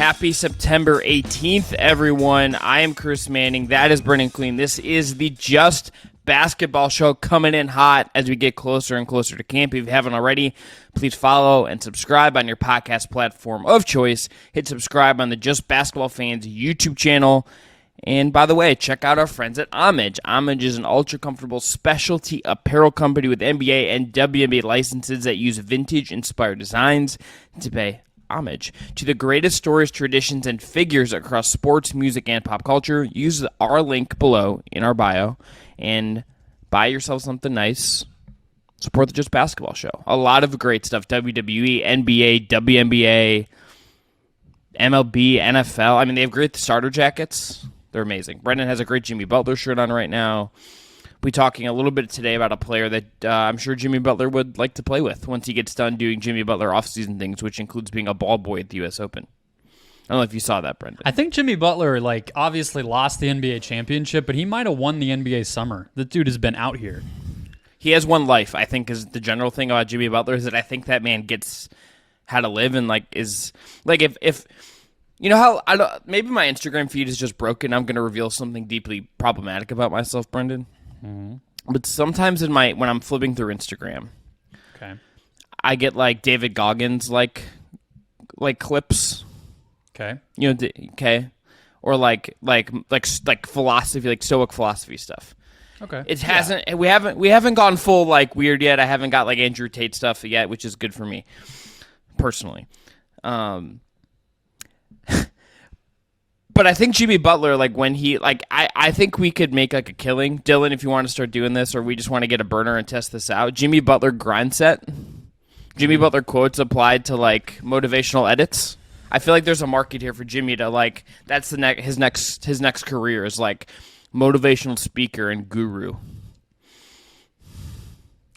Happy September 18th, everyone. I am Chris Manning. That is Brendon Kleen. This is the Just Basketball Show coming in hot as we get closer and closer to camp. If you haven't already, please follow and subscribe on your podcast platform of choice. Hit subscribe on the Just Basketball Fans YouTube channel. And by the way, check out our friends at Homage. Homage is an ultra-comfortable specialty apparel company with NBA and WNBA licenses that use vintage-inspired designs to pay homage to the greatest stories, traditions, and figures across sports, music, and pop culture. Use our link below in our bio and buy yourself something nice. Support the Just Basketball Show. A lot of great stuff. WWE, NBA, WNBA, MLB, NFL. I mean, they have great starter jackets. They're amazing. Brendon has a great Jimmy Butler shirt on right now. We'll be talking a little bit today about a player that I'm sure Jimmy Butler would like to play with once he gets done doing Jimmy Butler offseason things, which includes being a ball boy at the U.S. Open. I don't know if you saw that, Brendon. I think Jimmy Butler, obviously lost the NBA championship, but he might have won the NBA summer. The dude has been out here. He has one life, I think, is the general thing about Jimmy Butler, is that I think that man gets how to live and, if you know how maybe my Instagram feed is just broken. I'm going to reveal something deeply problematic about myself, Brendon. Mm-hmm. But sometimes when I'm flipping through Instagram, okay, I get David Goggins clips. Okay, okay, or like philosophy, like Stoic philosophy stuff. Okay, it hasn't. Yeah. We haven't gone full weird yet. I haven't got Andrew Tate stuff yet, which is good for me personally. But I think Jimmy Butler, when he, I think we could make a killing. Dylan, if you want to start doing this, or we just want to get a burner and test this out. Jimmy Butler grind set. Jimmy Butler quotes applied to, motivational edits. I feel like there's a market here for Jimmy to, that's his next career is, motivational speaker and guru.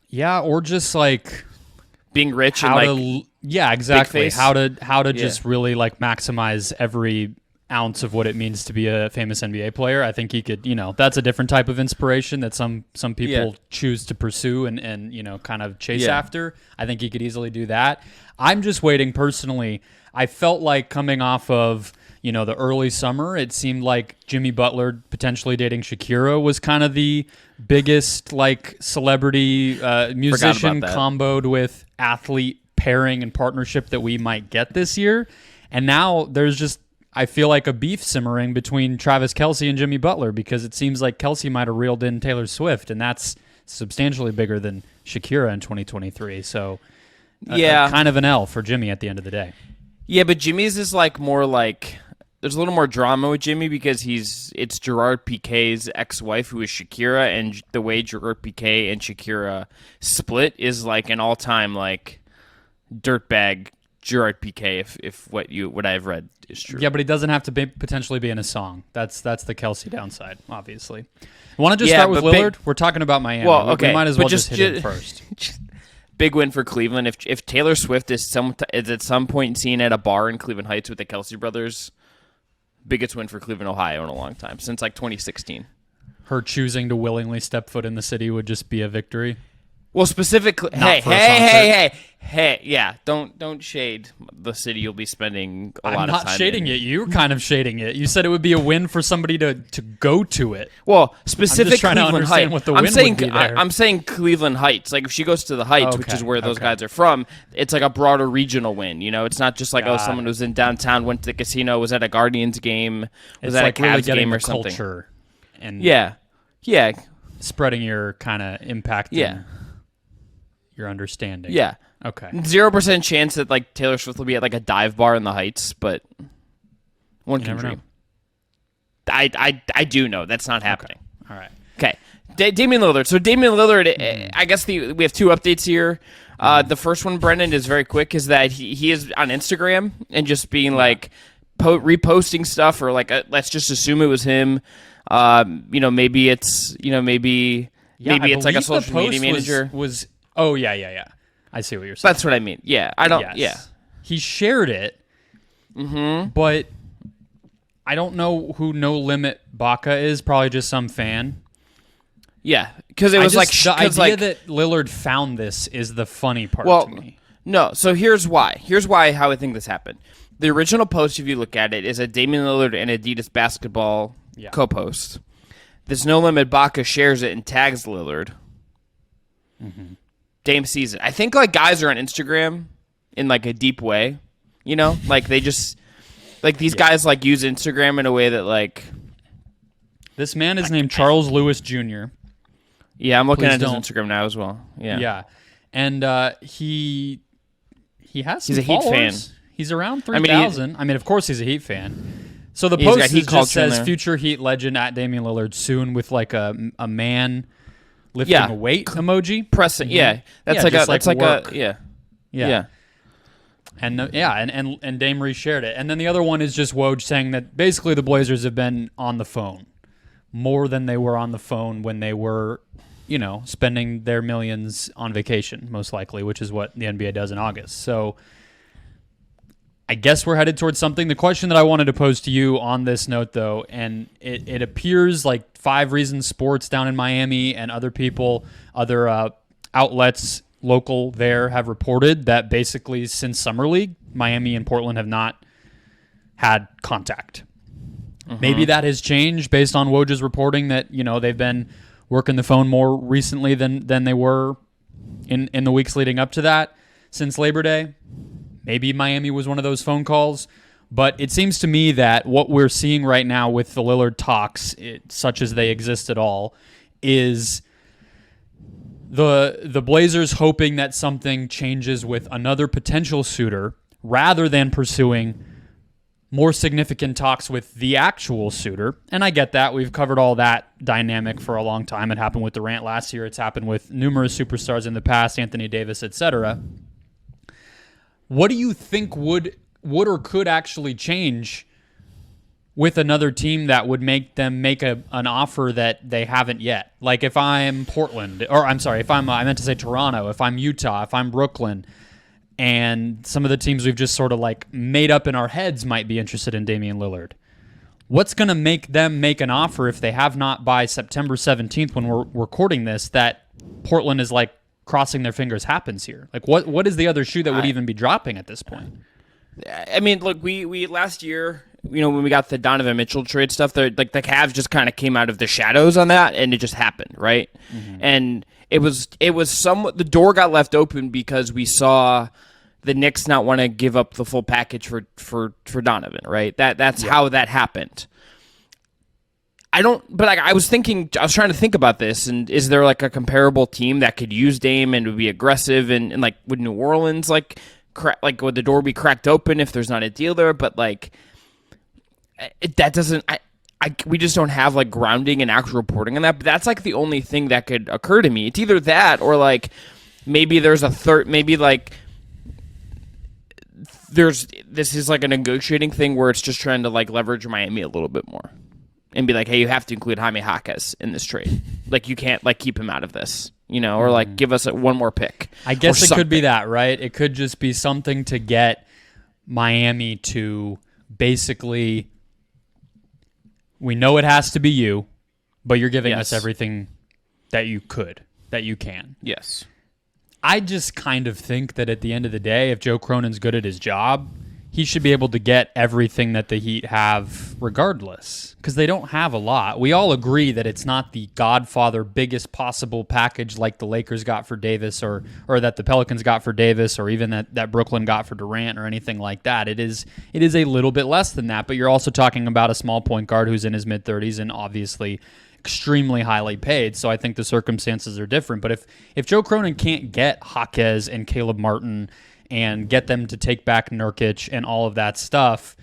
Yeah, or just, being rich yeah, exactly. big face. How to just really, maximize every ounce of what it means to be a famous NBA player. I think he could, that's a different type of inspiration that some people choose to pursue and kind of chase after. I think he could easily do that. I'm just waiting personally. I felt like coming off of, the early summer, it seemed like Jimmy Butler potentially dating Shakira was kind of the biggest celebrity musician comboed with athlete pairing and partnership that we might get this year. And now there's just, I feel like a beef simmering between Travis Kelce and Jimmy Butler because it seems like Kelce might have reeled in Taylor Swift, and that's substantially bigger than Shakira in 2023. So, kind of an L for Jimmy at the end of the day. Yeah, but Jimmy's is more there's a little more drama with Jimmy because it's Gerard Piqué's ex-wife who is Shakira, and the way Gerard Piqué and Shakira split is an all-time dirtbag Gerard Piqué, if what I've read is true. Yeah, but he doesn't have to potentially be in a song. That's the Kelce downside, obviously. Want to just start with Lillard? We're talking about Miami. Well, okay. We might as well just hit him first. Big win for Cleveland. If Taylor Swift is at some point seen at a bar in Cleveland Heights with the Kelce brothers, biggest win for Cleveland, Ohio in a long time, since 2016. Her choosing to willingly step foot in the city would just be a victory. Well, specifically, hey, yeah, don't shade the city you'll be spending a lot of time in. I'm not shading it. You're kind of shading it. You said it would be a win for somebody to go to it. Well, specific Cleveland Heights. What the win would be there. I'm saying Cleveland Heights. If she goes to the Heights, which is where those guys are from, it's a broader regional win. It's not just someone who's in downtown, went to the casino, was at a Guardians game, was at a Cavs game or something. Culture and yeah, spreading your kind of impact. Yeah. Your understanding. Yeah. Okay. 0% chance that Taylor Swift will be at a dive bar in the Heights, but one can dream. I do know that's not happening. Okay. All right. Okay. Damian Lillard. So Damian Lillard, I guess we have two updates here. The first one, Brendon, is very quick. Is that he is on Instagram and just being reposting stuff, or let's just assume it was him. Maybe it's maybe it's a social media manager. Oh, yeah. I see what you're saying. That's what I mean. Yeah, I don't. Yes. Yeah, he shared it. Mm-hmm. But I don't know who No Limit Baca is. Probably just some fan. Yeah, because it was the idea that Lillard found this is the funny part to me. No, so here's why. How I think this happened. The original post, if you look at it, is a Damian Lillard and Adidas basketball co-post. This No Limit Baca shares it and tags Lillard. Mm-hmm. Dame sees it. I think like guys are on Instagram in like a deep way, you know, like they just like these guys like use Instagram in a way that like. This man is named Charles Lewis Jr. Yeah, I'm looking at his Instagram now as well. Yeah, and he has some he's a Heat fan. He's around 3,000. I mean, of course he's a Heat fan. So the post just says future Heat legend at Damian Lillard soon with like a man lifting a weight emoji. Pressing, That's And Dame reshared it. And then the other one is just Woj saying that basically the Blazers have been on the phone more than they were on the phone when they were, you know, spending their millions on vacation, most likely, which is what the NBA does in August. So I guess we're headed towards something. The question that I wanted to pose to you on this note, though, and it appears like 5 Reasons Sports down in Miami and other people, other outlets local there have reported that basically since Summer League, Miami and Portland have not had contact. Maybe that has changed based on Woj's reporting that, you know, they've been working the phone more recently than they were in the weeks leading up to that since Labor Day. Maybe Miami was one of those phone calls. But it seems to me that what we're seeing right now with the Lillard talks, such as they exist at all, is the Blazers hoping that something changes with another potential suitor rather than pursuing more significant talks with the actual suitor. And I get that. We've covered all that dynamic for a long time. It happened with Durant last year. It's happened with numerous superstars in the past, Anthony Davis, etc. What do you think would or could actually change with another team that would make them make an offer that they haven't yet? Like if I'm Portland, or I'm sorry, I meant to say Toronto, if I'm Utah, if I'm Brooklyn, and some of the teams we've just sort of like made up in our heads might be interested in Damian Lillard. What's going to make them make an offer if they have not by September 17th when we're recording this, that Portland is like crossing their fingers happens here? Like what is the other shoe that would even be dropping at this point? I mean, look, we last year, you know, when we got the Donovan Mitchell trade stuff, like the Cavs just kind of came out of the shadows on that, and it just happened, right? Mm-hmm. And it was somewhat, the door got left open because we saw the Knicks not want to give up the full package for Donovan, right? That's how that happened. I was trying to think about this, and is there like a comparable team that could use Dame and would be aggressive, and like would New Orleans like would the door be cracked open if there's not a deal there? But like that doesn't. We just don't have like grounding and actual reporting on that. But that's like the only thing that could occur to me. It's either that or like maybe there's a third. Maybe like this is like a negotiating thing where it's just trying to like leverage Miami a little bit more and be like, hey, you have to include Jaime Jaquez in this trade. Like you can't like keep him out of this, you know, or like give us one more pick. I guess it could be that, right? It could just be something to get Miami to basically, we know it has to be you, but you're giving us everything that you can. Yes. I just kind of think that at the end of the day, if Joe Cronin's good at his job, he should be able to get everything that the Heat have regardless, because they don't have a lot. We all agree that it's not the Godfather biggest possible package like the Lakers got for Davis or that the Pelicans got for Davis or even that Brooklyn got for Durant or anything like that. It is a little bit less than that, but you're also talking about a small point guard who's in his mid-30s and obviously extremely highly paid, so I think the circumstances are different. But if Joe Cronin can't get Jaquez and Caleb Martin and get them to take back Nurkic and all of that stuff,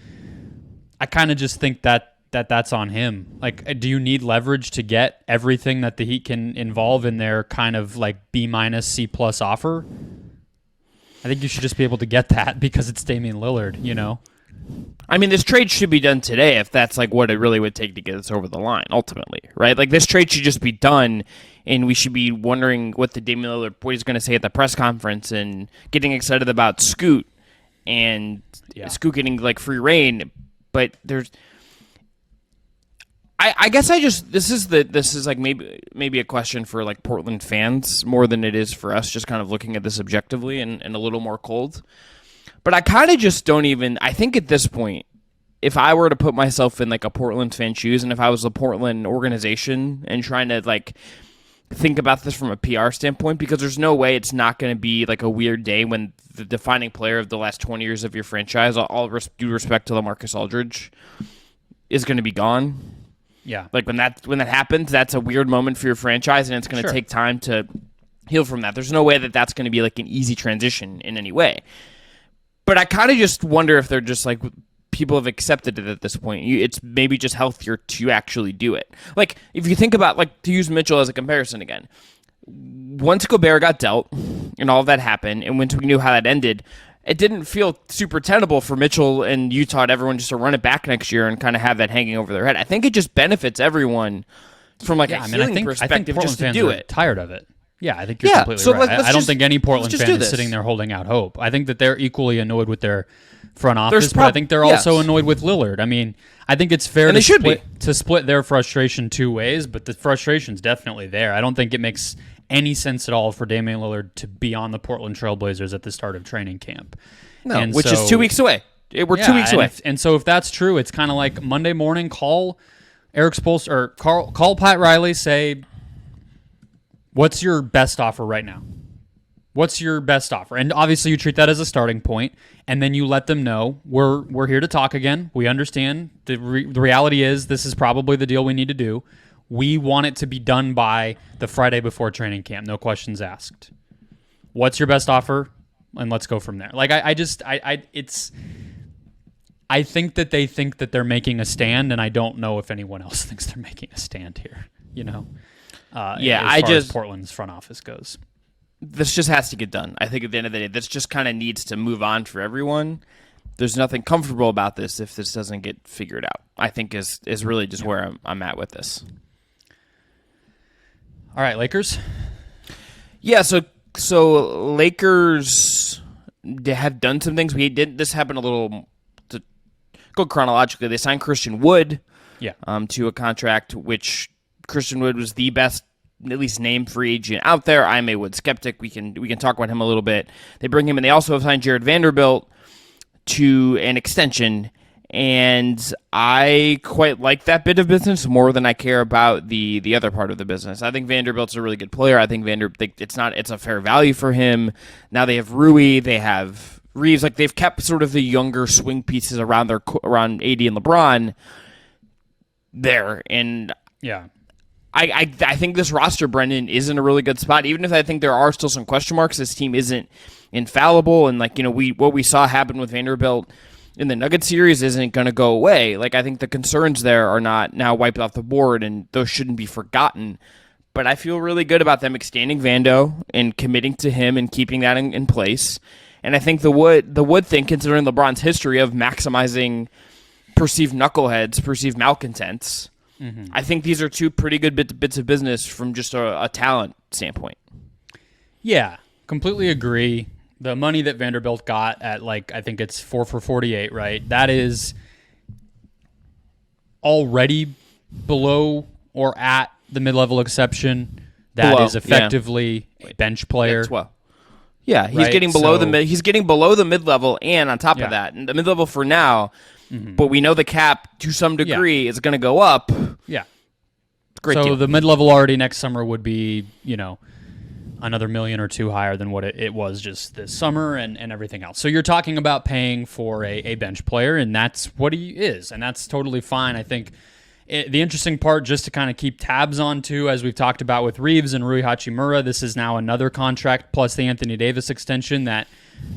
I kind of just think that's on him. Like, do you need leverage to get everything that the Heat can involve in their kind of like B-, C+ offer? I think you should just be able to get that because it's Damian Lillard, you know? I mean, this trade should be done today if that's like what it really would take to get us over the line, ultimately, right? Like this trade should just be done, and we should be wondering what the Damian Lillard, what he's going to say at the press conference, and getting excited about Scoot and Scoot getting like free reign. But there's, I guess this is like maybe a question for like Portland fans more than it is for us, just kind of looking at this objectively and a little more cold. But I kind of just don't even. I think at this point, if I were to put myself in like a Portland fan shoes, and if I was a Portland organization and trying to like think about this from a PR standpoint, because there's no way it's not going to be like a weird day when the defining player of the last 20 years of your franchise, all due respect to LaMarcus Aldridge, is going to be gone. Yeah. Like when that happens, that's a weird moment for your franchise, and it's going to take time to heal from that. There's no way that that's going to be like an easy transition in any way. But I kind of just wonder if they're just like, people have accepted it at this point. It's maybe just healthier to actually do it. Like, if you think about, like, to use Mitchell as a comparison again, once Gobert got dealt and all of that happened, and once we knew how that ended, it didn't feel super tenable for Mitchell and Utah and everyone just to run it back next year and kind of have that hanging over their head. I think it just benefits everyone from like a healing perspective just to do it. Tired of it. Yeah, I think you're completely right. I don't think any Portland fan is sitting there holding out hope. I think that they're equally annoyed with their front office, but I think they're also annoyed with Lillard. I mean, I think it's fair to split their frustration two ways, but the frustration's definitely there. I don't think it makes any sense at all for Damian Lillard to be on the Portland Trailblazers at the start of training camp. No, which is 2 weeks away. We're 2 weeks away. And so if that's true, it's kind of like Monday morning, call Eric Spoelstra or call Pat Riley, say, what's your best offer right now? What's your best offer? And obviously you treat that as a starting point, and then you let them know, we're here to talk again. We understand. The reality is this is probably the deal we need to do. We want it to be done by the Friday before training camp. No questions asked. What's your best offer? And let's go from there. Like, I think that they think that they're making a stand, and I don't know if anyone else thinks they're making a stand here, you know? As far as Portland's front office goes. This just has to get done. I think at the end of the day, this just kind of needs to move on for everyone. There's nothing comfortable about this if this doesn't get figured out, I think is really just where I'm at with this. All right, Lakers? Yeah, so Lakers have done some things. This happened a little, to go chronologically, they signed Christian Wood to a contract, which Christian Wood was the best, at least named free agent out there. I'm a Wood skeptic. We can talk about him a little bit. They bring him in. They also have signed Jared Vanderbilt to an extension, and I quite like that bit of business more than I care about the other part of the business. I think Vanderbilt's a really good player. I think it's a fair value for him. Now they have Rui, they have Reeves. Like, they've kept sort of the younger swing pieces around AD and LeBron there, and yeah. I think this roster, Brendon, is in a really good spot. Even if I think there are still some question marks, this team isn't infallible, and like, you know, what we saw happen with Vanderbilt in the Nuggets series isn't going to go away. Like, I think the concerns there are not now wiped off the board, and those shouldn't be forgotten. But I feel really good about them extending Vando and committing to him and keeping that in place. And I think the Wood thing, considering LeBron's history of maximizing perceived knuckleheads, perceived malcontents. Mm-hmm. I think these are two pretty good bits of business from just a talent standpoint. Yeah, completely agree. The money that Vanderbilt got at, like, I think it's 4 for $48, right? That is already below or at the mid-level exception. That is effectively a bench player. Yeah, he's getting below he's getting below the mid-level, and on top of that, and the mid-level for now. Mm-hmm. But we know the cap, to some degree, is going to go up. Yeah. Great so deal. The mid-level already next summer would be, you know, another $1 million or $2 million higher than what it was just this summer and everything else. So you're talking about paying for a bench player, and that's what he is, and that's totally fine. I think the interesting part, just to kind of keep tabs on, too, as we've talked about with Reeves and Rui Hachimura, this is now another contract plus the Anthony Davis extension that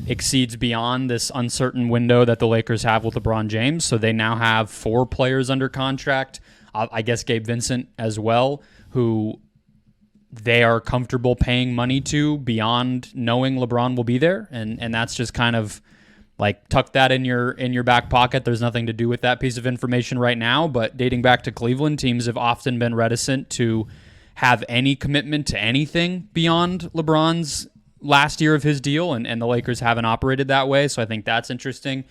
exceeds beyond this uncertain window that the Lakers have with LeBron James. So they now have 4 players under contract. I guess Gabe Vincent as well, who they are comfortable paying money to beyond knowing LeBron will be there. And that's just kind of like, tuck that in your back pocket. There's nothing to do with that piece of information right now. But dating back to Cleveland, teams have often been reticent to have any commitment to anything beyond LeBron's last year of his deal, and the Lakers haven't operated that way, so I think that's interesting.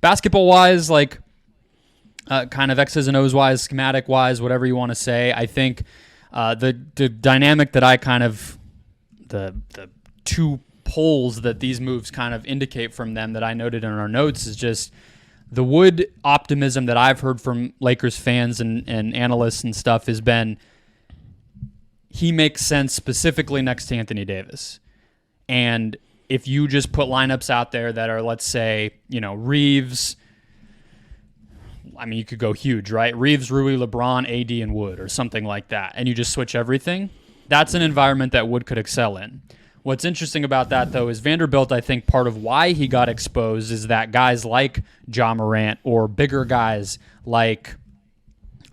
Basketball-wise, like, kind of X's and O's wise, schematic wise, whatever you want to say, I think the dynamic that I kind of the 2 polls that these moves kind of indicate from them that I noted in our notes is just the Wood optimism that I've heard from Lakers fans and analysts and stuff has been he makes sense specifically next to Anthony Davis. And if you just put lineups out there that are, let's say, Reeves, I mean, you could go huge, right? Reeves, Rui, LeBron, AD, and Wood or something like that, and you just switch everything, that's an environment that Wood could excel in. What's interesting about that, though, is Vanderbilt, I think part of why he got exposed is that guys like Ja Morant or bigger guys like,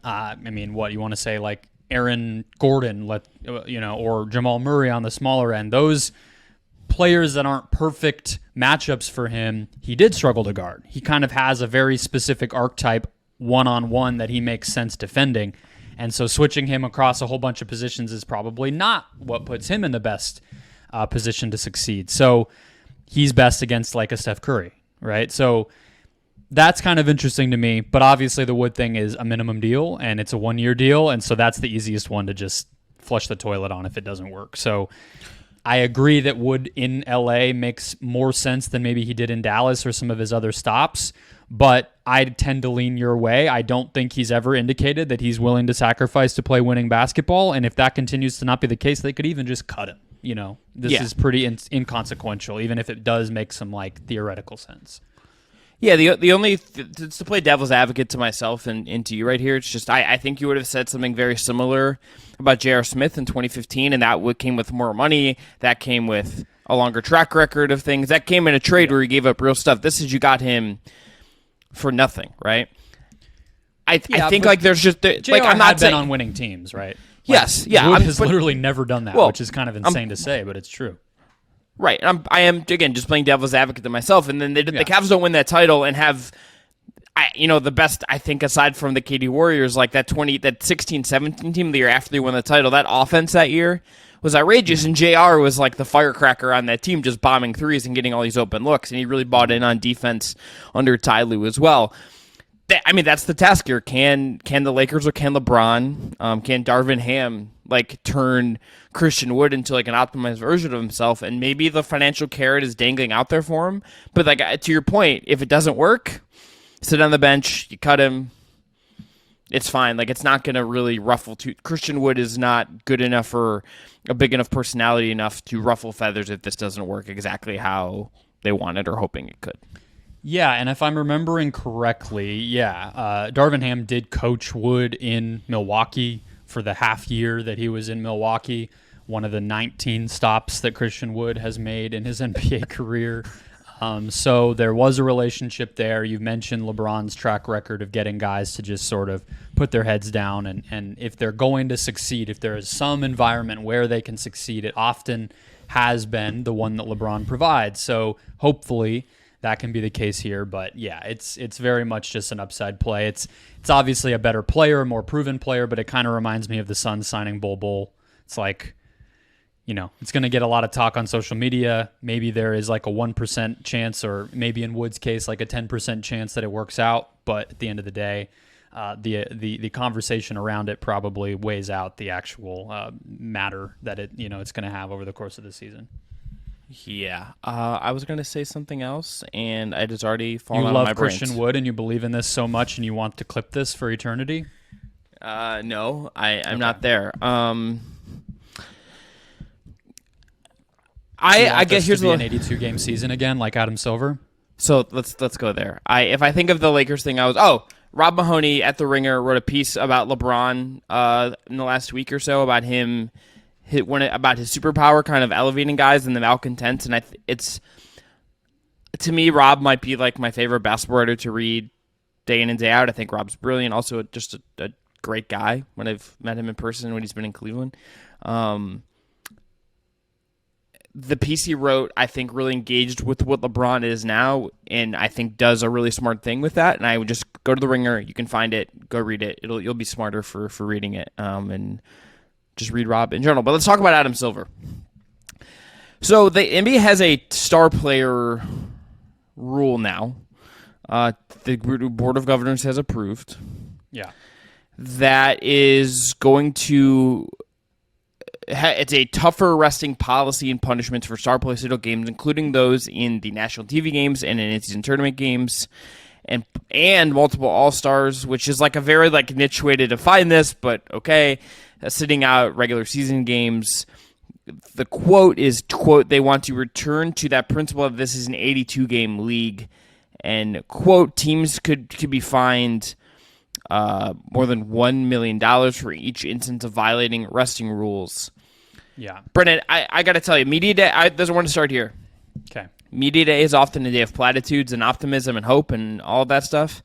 what you want to say, like Aaron Gordon, or Jamal Murray on the smaller end, those players that aren't perfect matchups for him, he did struggle to guard. He kind of has a very specific archetype one-on-one that he makes sense defending. And so switching him across a whole bunch of positions is probably not what puts him in the best position to succeed. So he's best against like a Steph Curry, right? So that's kind of interesting to me. But obviously the Wood thing is a minimum deal and it's a 1-year deal. And so that's the easiest one to just flush the toilet on if it doesn't work. So I agree that Wood in LA makes more sense than maybe he did in Dallas or some of his other stops, but I tend to lean your way. I don't think he's ever indicated that he's willing to sacrifice to play winning basketball, and if that continues to not be the case, they could even just cut him. This is pretty inconsequential, even if it does make some theoretical sense. Yeah, the only to play devil's advocate to myself and to you right here, it's just I think you would have said something very similar about J.R. Smith in 2015, and that came with more money. That came with a longer track record of things. That came in a trade where he gave up real stuff. This is you got him for nothing, right? I think there's just I'm not been on winning teams, right? Yes, yeah. Wood has literally never done that, which is kind of insane to say, but it's true. Right. I am, again, just playing devil's advocate to myself. And then the Cavs don't win that title and have, the best, I think, aside from the KD Warriors, like that 16-17 team the year after they won the title, that offense that year was outrageous. And JR was like the firecracker on that team, just bombing threes and getting all these open looks. And he really bought in on defense under Ty Lue as well. That's the task here. Can the Lakers or can LeBron, can Darvin Ham turn Christian Wood into an optimized version of himself? And maybe the financial carrot is dangling out there for him. But to your point, if it doesn't work, sit on the bench, you cut him. It's fine. It's not going to really ruffle. Christian Wood is not good enough or a big enough personality enough to ruffle feathers if this doesn't work exactly how they wanted or hoping it could. Yeah, and if I'm remembering correctly, Darvin Ham did coach Wood in Milwaukee for the half year that he was in Milwaukee, one of the 19 stops that Christian Wood has made in his NBA career. So there was a relationship there. You mentioned LeBron's track record of getting guys to just sort of put their heads down, and if they're going to succeed, if there is some environment where they can succeed, it often has been the one that LeBron provides. So hopefully that can be the case here, but yeah, it's very much just an upside play. It's obviously a better player, a more proven player, but it kind of reminds me of the Suns signing Bol Bol. It's it's going to get a lot of talk on social media. Maybe there is a 1% chance, or maybe in Wood's case, a 10% chance that it works out. But at the end of the day, the conversation around it probably weighs out the actual matter that it's going to have over the course of the season. Yeah, I was going to say something else, and it has already fallen out of my brain. You love Christian Wood, and you believe in this so much, and you want to clip this for eternity? No, I'm not there. I guess here's an 82-game season again, like Adam Silver. So let's go there. If I think of the Lakers thing, Rob Mahoney at The Ringer wrote a piece about LeBron in the last week or so about him. About his superpower kind of elevating guys and the malcontents, and it's to me, Rob might be my favorite basketball writer to read day in and day out. I think Rob's brilliant, also just a great guy when I've met him in person when he's been in Cleveland. The piece he wrote, I think, really engaged with what LeBron is now, and I think does a really smart thing with that. And I would just go to The Ringer. You can find it. Go read it. You'll be smarter for reading it. And just read Rob in general. But let's talk about Adam Silver. So the NBA has a star player rule now. The Board of Governors has approved. Yeah. That is going to it's a tougher resting policy and punishments for star players at games, including those in the national TV games and in in-season tournament games, and multiple All-Stars, which is like a very like niche way to define this, but okay, sitting out regular season games. The quote is, quote, they want to return to that principle of this is an 82-game league, and, quote, teams could be fined more than $1 million for each instance of violating resting rules. Yeah. Brendon, I got to tell you, Media Day, I doesn't want to start here. Okay. Media Day is often a day of platitudes and optimism and hope and all of that stuff.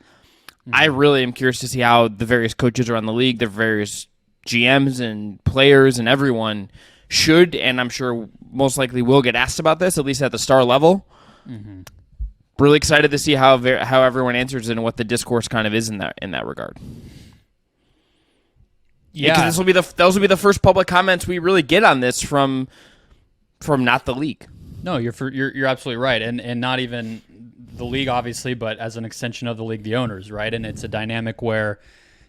Mm-hmm. I really am curious to see how the various coaches around the league, the various GMs and players and everyone should, and I'm sure most likely will get asked about this, at least at the star level. Mm-hmm. Really excited to see how everyone answers and what the discourse kind of is in that regard. Yeah, those will be the first public comments we really get on this from not the league. No, you're absolutely right, and not even the league, obviously, but as an extension of the league, the owners, right? And it's a dynamic where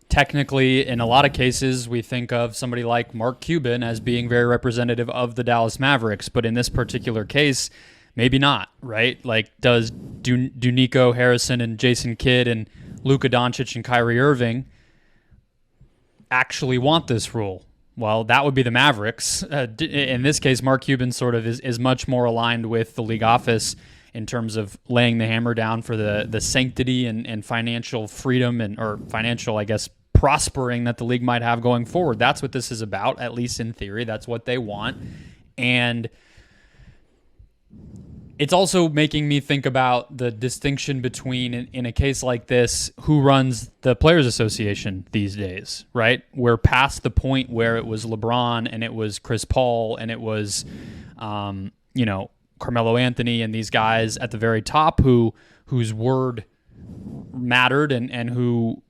technically, in a lot of cases, we think of somebody like Mark Cuban as being very representative of the Dallas Mavericks, but in this particular case, maybe not, right? Like, do Nico Harrison and Jason Kidd and Luka Doncic and Kyrie Irving actually want this rule? Well, that would be the Mavericks. In this case, Mark Cuban sort of is much more aligned with the league office in terms of laying the hammer down for the sanctity and financial freedom or financial, I guess, prospering that the league might have going forward. That's what this is about, at least in theory. That's what they want. And it's also making me think about the distinction between, in a case like this, who runs the Players Association these days, right? We're past the point where it was LeBron and it was Chris Paul and it was, Carmelo Anthony and these guys at the very top whose word mattered and who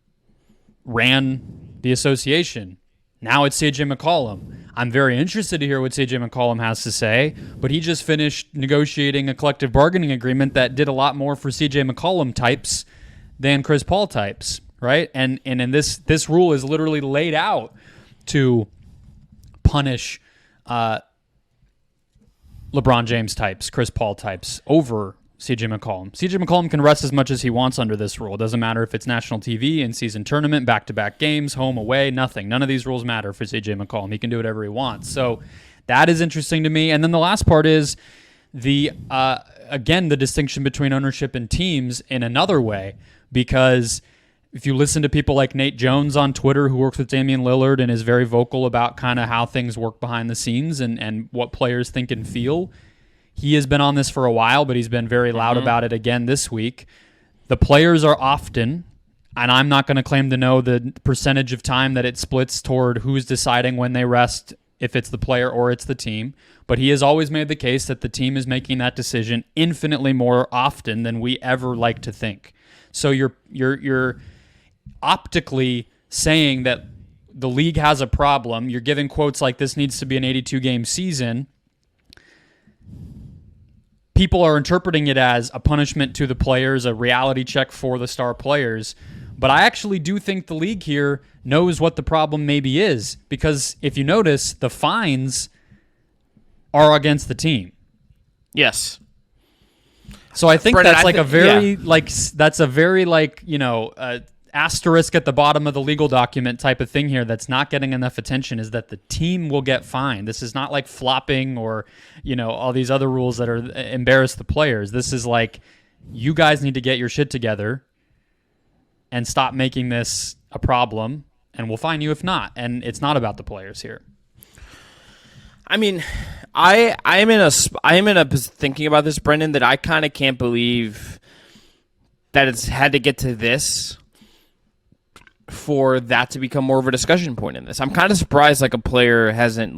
ran the association. Now it's CJ McCollum. I'm very interested to hear what CJ McCollum has to say, but he just finished negotiating a collective bargaining agreement that did a lot more for CJ McCollum types than Chris Paul types, right? And in this rule is literally laid out to punish LeBron James types, Chris Paul types over CJ McCollum. CJ McCollum can rest as much as he wants under this rule. It doesn't matter if it's national TV, in-season tournament, back-to-back games, home, away, nothing. None of these rules matter for CJ McCollum. He can do whatever he wants. So that is interesting to me. And then the last part is the distinction between ownership and teams in another way, because if you listen to people like Nate Jones on Twitter, who works with Damian Lillard and is very vocal about kind of how things work behind the scenes and what players think and feel, he has been on this for a while, but he's been very loud about it again this week. The players are often, and I'm not going to claim to know the percentage of time that it splits toward who's deciding when they rest, if it's the player or it's the team, but he has always made the case that the team is making that decision infinitely more often than we ever like to think. So you're optically saying that the league has a problem. You're giving quotes like this needs to be an 82-game season. People are interpreting it as a punishment to the players, a reality check for the star players. But I actually do think the league here knows what the problem maybe is, because if you notice, the fines are against the team. Yes. So I think Brendon, that's a very asterisk at the bottom of the legal document type of thing here that's not getting enough attention, is that the team will get fined. This is not like flopping or, all these other rules that are embarrass the players. This is like, you guys need to get your shit together and stop making this a problem, and we'll fine you if not. And it's not about the players here. I mean, I'm in a thinking about this, Brendon, that I kind of can't believe that it's had to get to this for that to become more of a discussion point in this. I'm kind of surprised a player hasn't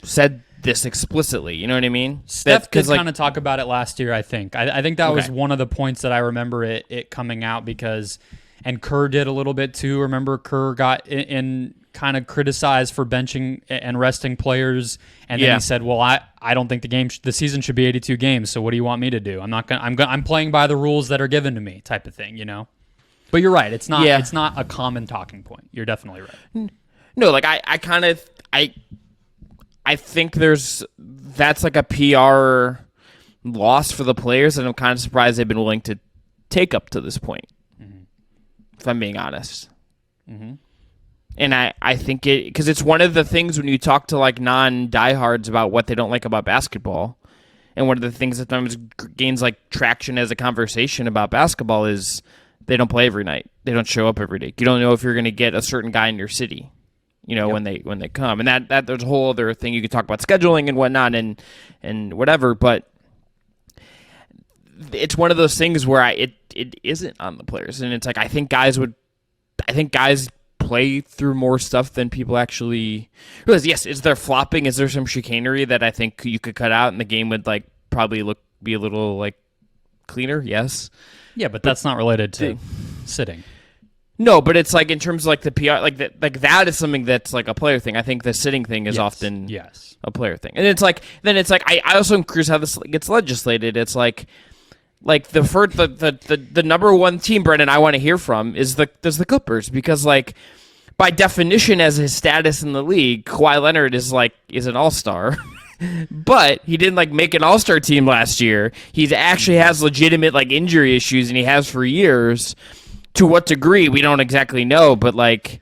said this explicitly. You know what I mean? Steph did kind of talk about it last year, I think. I think that was one of the points that I remember it coming out, because, and Kerr did a little bit too. Remember, Kerr got in kind of criticized for benching and resting players, and then he said, "Well, I don't think the season should be 82 games. So what do you want me to do? I'm playing by the rules that are given to me," type of thing, But you're right. It's not a common talking point. You're definitely right. No, I think that's like a PR loss for the players, and I'm kind of surprised they've been willing to take up to this point, if I'm being honest. And I think because it's one of the things when you talk to like non-diehards about what they don't like about basketball, and one of the things that sometimes gains like traction as a conversation about basketball is they don't play every night. They don't show up every day. You don't know if you're going to get a certain guy in your city, when they come. And that there's a whole other thing you could talk about scheduling and whatnot and whatever, but it's one of those things where it isn't on the players, and it's like I think guys play through more stuff than people actually realize. Yes, is there flopping? Is there some chicanery that I think you could cut out, and the game would like probably be a little like cleaner? Yes. Yeah, but that's not related to sitting. No, but it's like in terms of like the PR, like that is something that's like a player thing. I think the sitting thing is often a player thing, and it's like I also am curious how this gets legislated. It's like the number one team, Brendon, I want to hear from is the Clippers, because like by definition as his status in the league, Kawhi Leonard is an all-star. But he didn't like make an all-star team last year. He actually has legitimate like injury issues, and he has for years. To what degree we don't exactly know, but like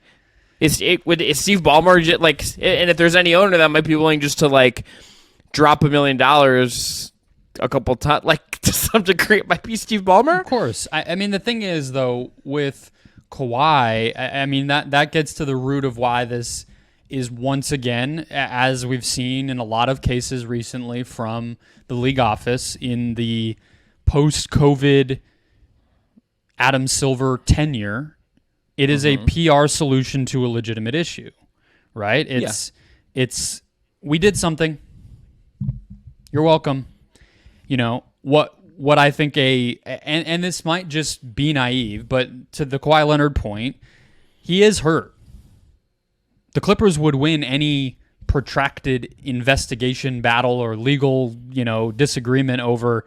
is Steve Ballmer like, and if there's any owner that might be willing just to like drop $1 million a couple times, like to some degree, it might be Steve Ballmer. Of course. I mean, the thing is though with Kawhi, I mean that gets to the root of why this is once again, as we've seen in a lot of cases recently from the league office in the post-COVID Adam Silver tenure, it is a PR solution to a legitimate issue, right? It's we did something. You're welcome. What I think and this might just be naive, but to the Kawhi Leonard point, he is hurt. The Clippers would win any protracted investigation battle or legal, disagreement over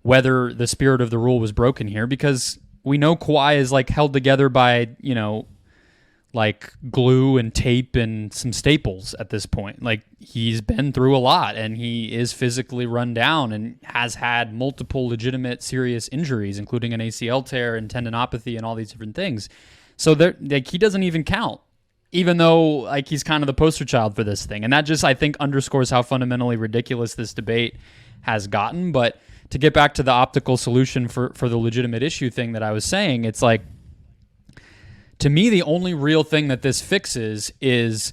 whether the spirit of the rule was broken here, because we know Kawhi is like held together by, like glue and tape and some staples at this point. Like he's been through a lot, and he is physically run down and has had multiple legitimate serious injuries, including an ACL tear and tendinopathy and all these different things. So he doesn't even count, even though like he's kind of the poster child for this thing. And that just, I think, underscores how fundamentally ridiculous this debate has gotten. But to get back to the optical solution for the legitimate issue thing that I was saying, it's like, to me, the only real thing that this fixes is,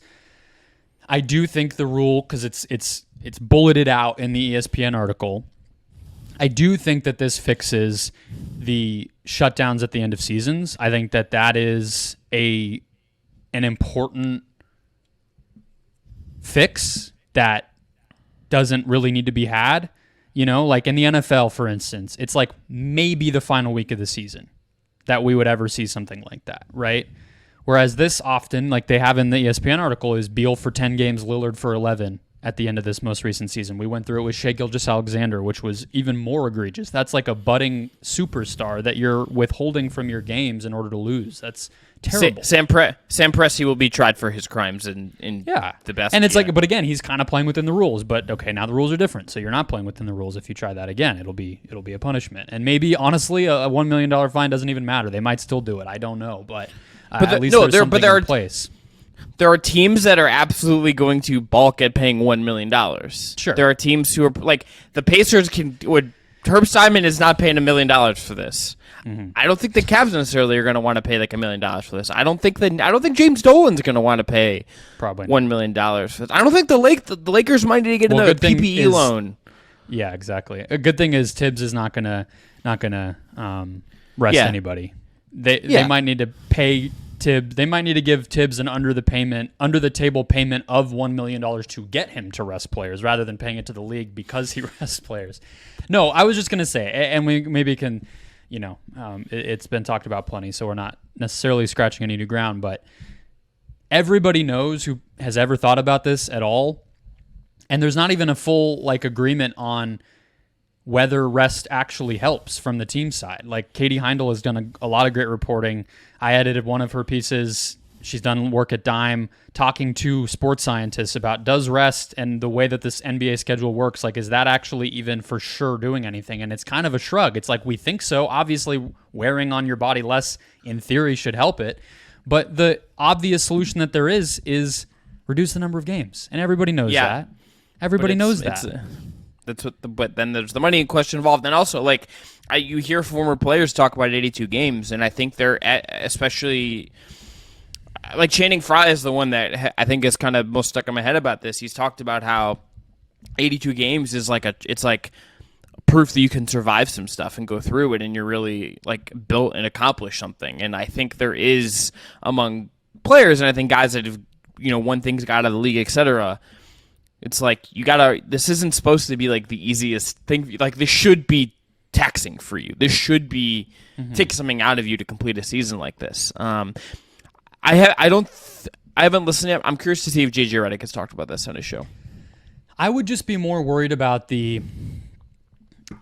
I do think the rule, because it's bulleted out in the ESPN article, I do think that this fixes the shutdowns at the end of seasons. I think that is an important fix that doesn't really need to be had. Like in the NFL, for instance, it's like maybe the final week of the season that we would ever see something like that, right? Whereas this often, like they have in the ESPN article, is Beal for 10 games, Lillard for 11 at the end of this most recent season. We went through it with Shai Gilgeous-Alexander, which was even more egregious. That's like a budding superstar that you're withholding from your games in order to lose. That's terrible. Sam Presti will be tried for his crimes in the best. And it's like, but again, he's kind of playing within the rules. But okay, now the rules are different, so you're not playing within the rules. If you try that again, it'll be a punishment. And maybe honestly, a $1 million fine doesn't even matter. They might still do it. I don't know, but at least there's something in place. There are teams that are absolutely going to balk at paying $1 million. Sure. There are teams who are like the Pacers Herb Simon is not paying $1 million for this. Mm-hmm. I don't think the Cavs necessarily are going to want to pay like $1 million for this. I don't think James Dolan's going to want to pay probably $1 million for this. I don't think the Lakers might need to get another PPE loan. Yeah, exactly. A good thing is Tibbs is not gonna rest anybody. They might need to pay Tibbs. They might need to give Tibbs an under the table payment of $1 million to get him to rest players, rather than paying it to the league because he rests players. No, I was just gonna say, and we maybe can, it's been talked about plenty, so we're not necessarily scratching any new ground, but everybody knows who has ever thought about this at all, and there's not even a full agreement on whether rest actually helps from the team side. Like Katie Heindel has done a lot of great reporting. I edited one of her pieces. She's done work at Dime, talking to sports scientists about does rest and the way that this NBA schedule works, like, is that actually even for sure doing anything? And it's kind of a shrug. It's like, we think so. Obviously, wearing on your body less, in theory, should help it. But the obvious solution that there is reduce the number of games. And everybody knows that. Everybody knows that. But then there's the money question involved. And also, like, you hear former players talk about 82 games, and I think they're especially... Like, Channing Frye is the one that I think is kind of most stuck in my head about this. He's talked about how 82 games is it's like proof that you can survive some stuff and go through it, and you're really, like, built and accomplished something. And I think there is among players, and I think guys that have, won things, got out of the league, etc. It's like, this isn't supposed to be like the easiest thing. Like, this should be taxing for you. This should be take something out of you to complete a season like this. I haven't listened yet. I'm curious to see if JJ Redick has talked about this on his show. I would just be more worried about the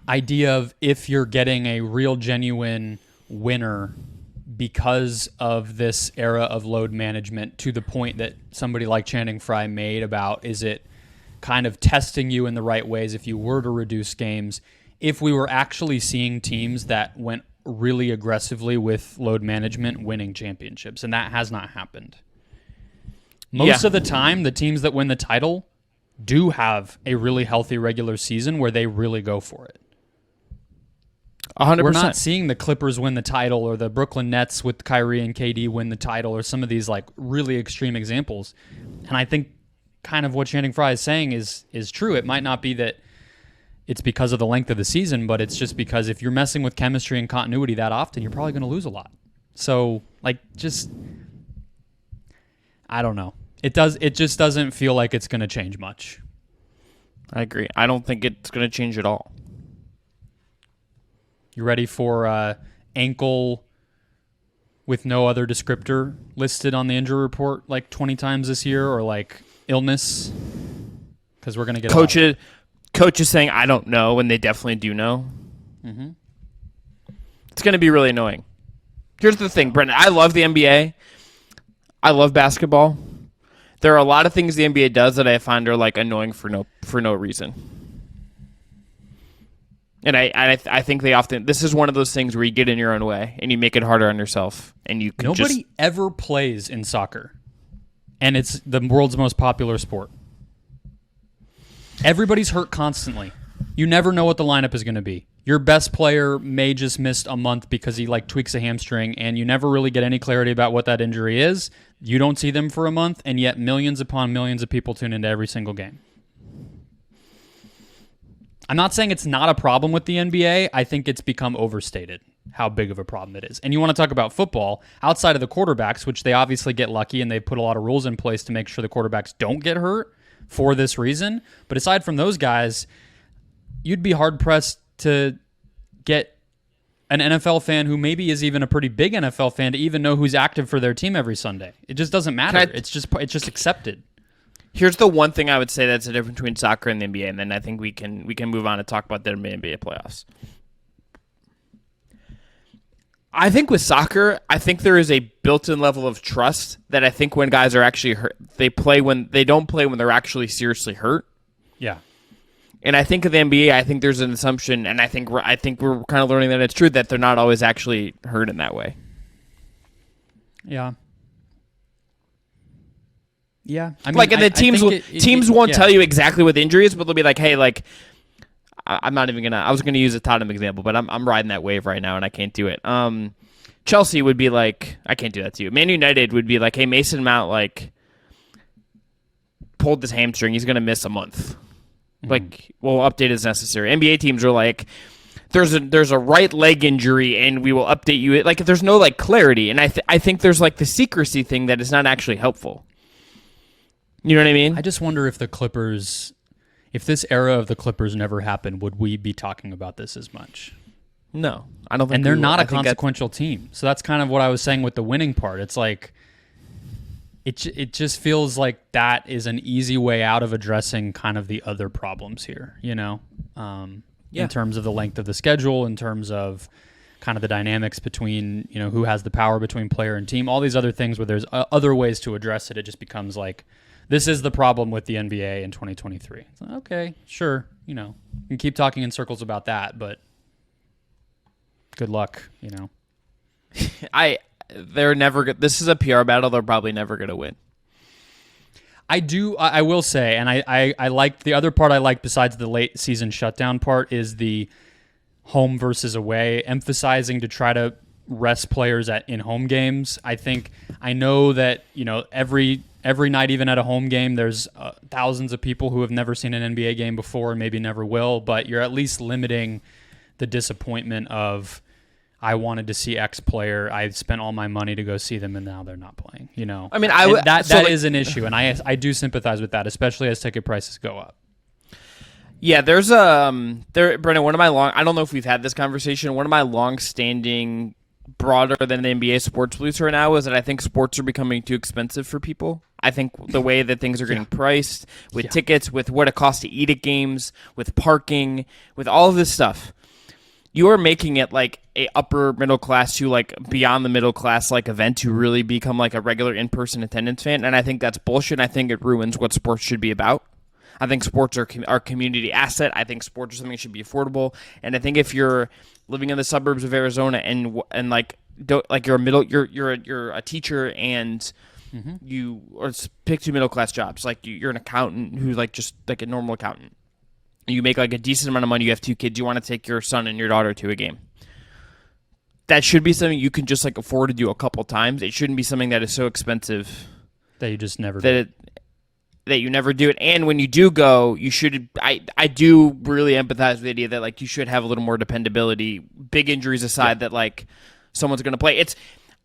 idea of if you're getting a real genuine winner because of this era of load management, to the point that somebody like Channing Frye made about, is it kind of testing you in the right ways if you were to reduce games? If we were actually seeing teams that went really aggressively with load management winning championships, and that has not happened. Most of the time, the teams that win the title do have a really healthy regular season where they really go for it. 100%. We're not seeing the Clippers win the title, or the Brooklyn Nets with Kyrie and KD win the title, or some of these, like, really extreme examples. And I think kind of what Channing Frye is saying is true. It might not be that it's because of the length of the season, but it's just because if you're messing with chemistry and continuity that often, you're probably going to lose a lot. So, like, I don't know. It just doesn't feel like it's going to change much. I agree. I don't think it's going to change at all. You ready for ankle with no other descriptor listed on the injury report like 20 times this year, or like illness? Because we're going to get Coach is saying, I don't know, and they definitely do know. Mm-hmm. It's going to be really annoying. Here's the thing, Brendon. I love the NBA. I love basketball. There are a lot of things the NBA does that I find are, like, annoying for no reason. And I think they often... This is one of those things where you get in your own way, and you make it harder on yourself, and you can Nobody ever plays in soccer, and it's the world's most popular sport. Everybody's hurt constantly. You never know what the lineup is going to be. Your best player may just miss a month because he, like, tweaks a hamstring, and you never really get any clarity about what that injury is. You don't see them for a month, and yet millions upon millions of people tune into every single game. I'm not saying it's not a problem with the NBA. I think it's become overstated how big of a problem it is. And you want to talk about football, outside of the quarterbacks, which they obviously get lucky, and they put a lot of rules in place to make sure the quarterbacks don't get hurt for this reason. But aside from those guys, you'd be hard-pressed to get an NFL fan who maybe is even a pretty big NFL fan to even know who's active for their team every Sunday. It just doesn't matter. It's just accepted. Here's the one thing I would say that's the difference between soccer and the NBA, and then I think we can move on and talk about the NBA playoffs. I think with soccer, I think there is a built-in level of trust that I think when guys are actually hurt, they don't play when they're actually seriously hurt. Yeah. And I think of the NBA, I think there's an assumption, and I think we're kind of learning that it's true that they're not always actually hurt in that way. Yeah. Yeah. I mean, like, and the teams won't tell you exactly what the injury is, but they'll be like, hey, like, I'm not even gonna. I was gonna use a Tottenham example, but I'm riding that wave right now, and I can't do it. Chelsea would be like, I can't do that to you. Man United would be like, hey, Mason Mount, like, pulled his hamstring. He's gonna miss a month. Mm-hmm. Like, we'll update as necessary. NBA teams are like, there's a right leg injury, and we will update you. Like, there's no, like, clarity, and I think there's, like, the secrecy thing that is not actually helpful. You know what I mean? I just wonder if the Clippers, if this era of the Clippers never happened, would we be talking about this as much? No, I don't think. And they're not a consequential team, so that's kind of what I was saying with the winning part. It's like, it just feels like that is an easy way out of addressing kind of the other problems here. You know, in terms of the length of the schedule, in terms of kind of the dynamics between, who has the power between player and team, all these other things where there's other ways to address it. It just becomes like, this is the problem with the NBA in 2023. It's like, okay, sure. You can keep talking in circles about that, but good luck, They're never this is a PR battle they're probably never going to win. I will say, and I like the other part I like besides the late season shutdown part is the home versus away, emphasizing to try to rest players in home games. I know that, every night, even at a home game, there's thousands of people who have never seen an NBA game before and maybe never will, but you're at least limiting the disappointment of, I wanted to see X player, I spent all my money to go see them, and now they're not playing. I mean, that is an issue, and I do sympathize with that, especially as ticket prices go up. Yeah, there's Brendon, one of my I don't know if we've had this conversation. One of my long-standing, broader than the NBA sports beliefs right now is that I think sports are becoming too expensive for people. I think the way that things are getting priced with tickets, with what it costs to eat at games, with parking, with all of this stuff, you are making it like a upper middle class to like beyond the middle class like event to really become like a regular in-person attendance fan. And I think that's bullshit. I think it ruins what sports should be about. I think sports are our community asset. I think sports are something that should be affordable. And I think if you're living in the suburbs of Arizona and like you're a teacher and you or pick two middle class jobs, like you're an accountant who's like just like a normal accountant. You make like a decent amount of money. You have two kids. You want to take your son and your daughter to a game. That should be something you can just like afford to do a couple times. It shouldn't be something that is so expensive that you just never do. That you never do it. And when you do go, you should. I do really empathize with the idea that like you should have a little more dependability. Big injuries aside, that like someone's going to play.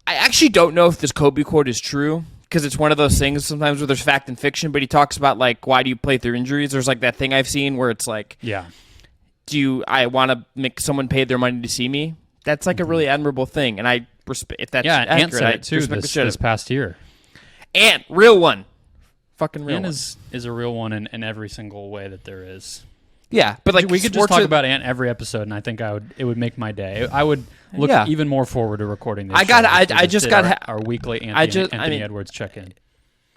I actually don't know if this Kobe quote is true, because it's one of those things sometimes where there's fact and fiction, but he talks about like, why do you play through injuries? There's like that thing I've seen where it's like, I want to make someone pay their money to see me? That's like a really admirable thing. And I respect, if that's accurate, Ant said it too this past year. Ant, real one. Fucking real Ant one. is a real one in every single way that there is. Yeah, but like we could just talk about Ant every episode, and I think it would make my day. I would look even more forward to recording this. I just got our weekly Anthony Edwards check-in.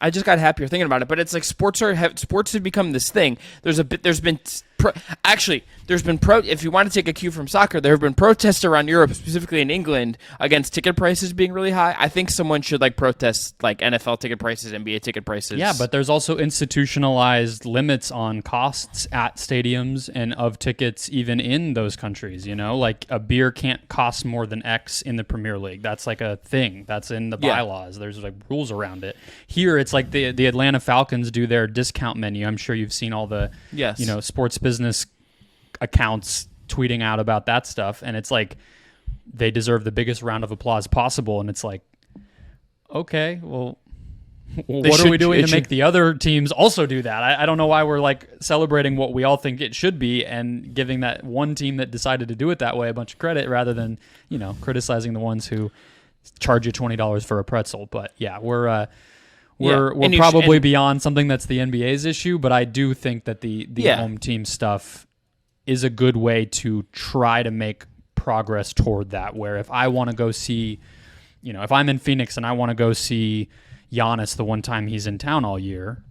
I just got happier thinking about it, but it's like sports have become this thing. There's been if you want to take a cue from soccer, there have been protests around Europe, specifically in England, against ticket prices being really high. I think someone should like protest like NFL ticket prices, NBA ticket prices. Yeah, but there's also institutionalized limits on costs at stadiums and of tickets even in those countries, like a beer can't cost more than X in the Premier League. That's like a thing. That's in the bylaws. There's like rules around it. Here it's like the Atlanta Falcons do their discount menu. I'm sure you've seen all the sports business accounts tweeting out about that stuff, and it's like they deserve the biggest round of applause possible, and it's like, okay, well what are we doing to make the other teams also do that? I don't know why we're like celebrating what we all think it should be and giving that one team that decided to do it that way a bunch of credit rather than criticizing the ones who charge you $20 for a pretzel. But yeah, we're probably beyond something that's the NBA's issue, but I do think that the home team stuff is a good way to try to make progress toward that, where if I want to go see, if I'm in Phoenix and I want to go see Giannis the one time he's in town all year,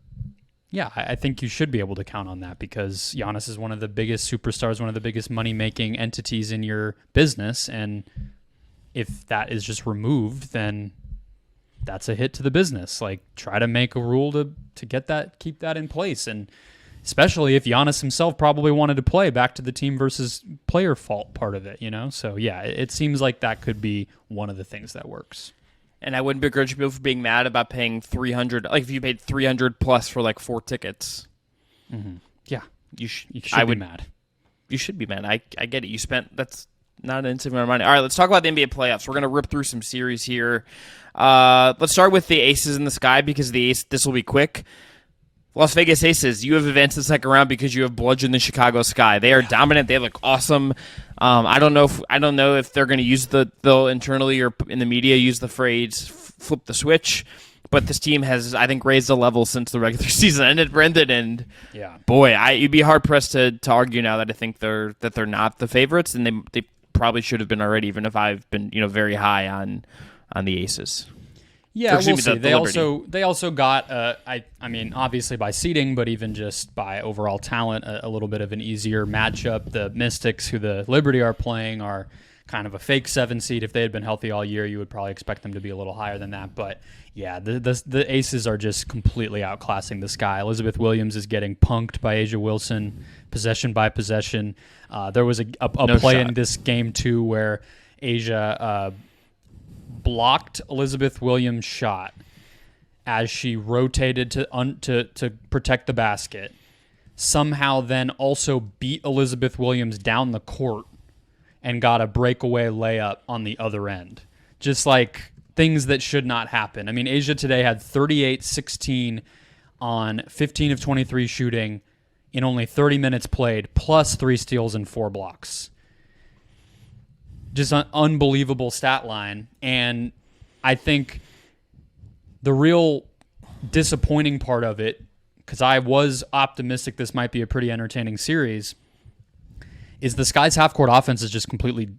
I think you should be able to count on that, because Giannis is one of the biggest superstars, one of the biggest money-making entities in your business, and if that is just removed, then that's a hit to the business. Like, try to make a rule to keep that in place, and especially if Giannis himself probably wanted to play, back to the team versus player fault part of it, So yeah, it seems like that could be one of the things that works. And I wouldn't begrudge people for being mad about paying $300. Like if you paid $300 plus for like 4 tickets, yeah, you should be mad. You should be mad. I get it. You spent that's not an insignificant amount of money. All right, let's talk about the NBA playoffs. We're gonna rip through some series here. Let's start with the Aces in the Sky, because this will be quick. Las Vegas Aces, you have advanced to the second round because you have bludgeoned the Chicago Sky. They are dominant. They look awesome. I don't know if they're going to they'll internally or in the media use the phrase "flip the switch," but this team has, I think, raised the level since the regular season ended, Brendon. And boy, you'd be hard pressed to argue now that I think they're not the favorites, and they probably should have been already, even if I've been very high on the Aces. Yeah, we'll see. They also got I mean, obviously by seeding, but even just by overall talent, a little bit of an easier matchup. The Mystics, who the Liberty are playing, are kind of a fake 7 seed. If they had been healthy all year, you would probably expect them to be a little higher than that. But yeah, the Aces are just completely outclassing the Sky. Elizabeth Williams is getting punked by Asia Wilson, possession by possession. There was a play in this game too where Asia blocked Elizabeth Williams' shot as she rotated to protect the basket. Somehow then also beat Elizabeth Williams down the court and got a breakaway layup on the other end. Just like things that should not happen. I mean, Asia today had 38-16 on 15 of 23 shooting in only 30 minutes played, plus 3 steals and 4 blocks. Just an unbelievable stat line. And I think the real disappointing part of it, because I was optimistic this might be a pretty entertaining series, is the Sky's half-court offense is just completely,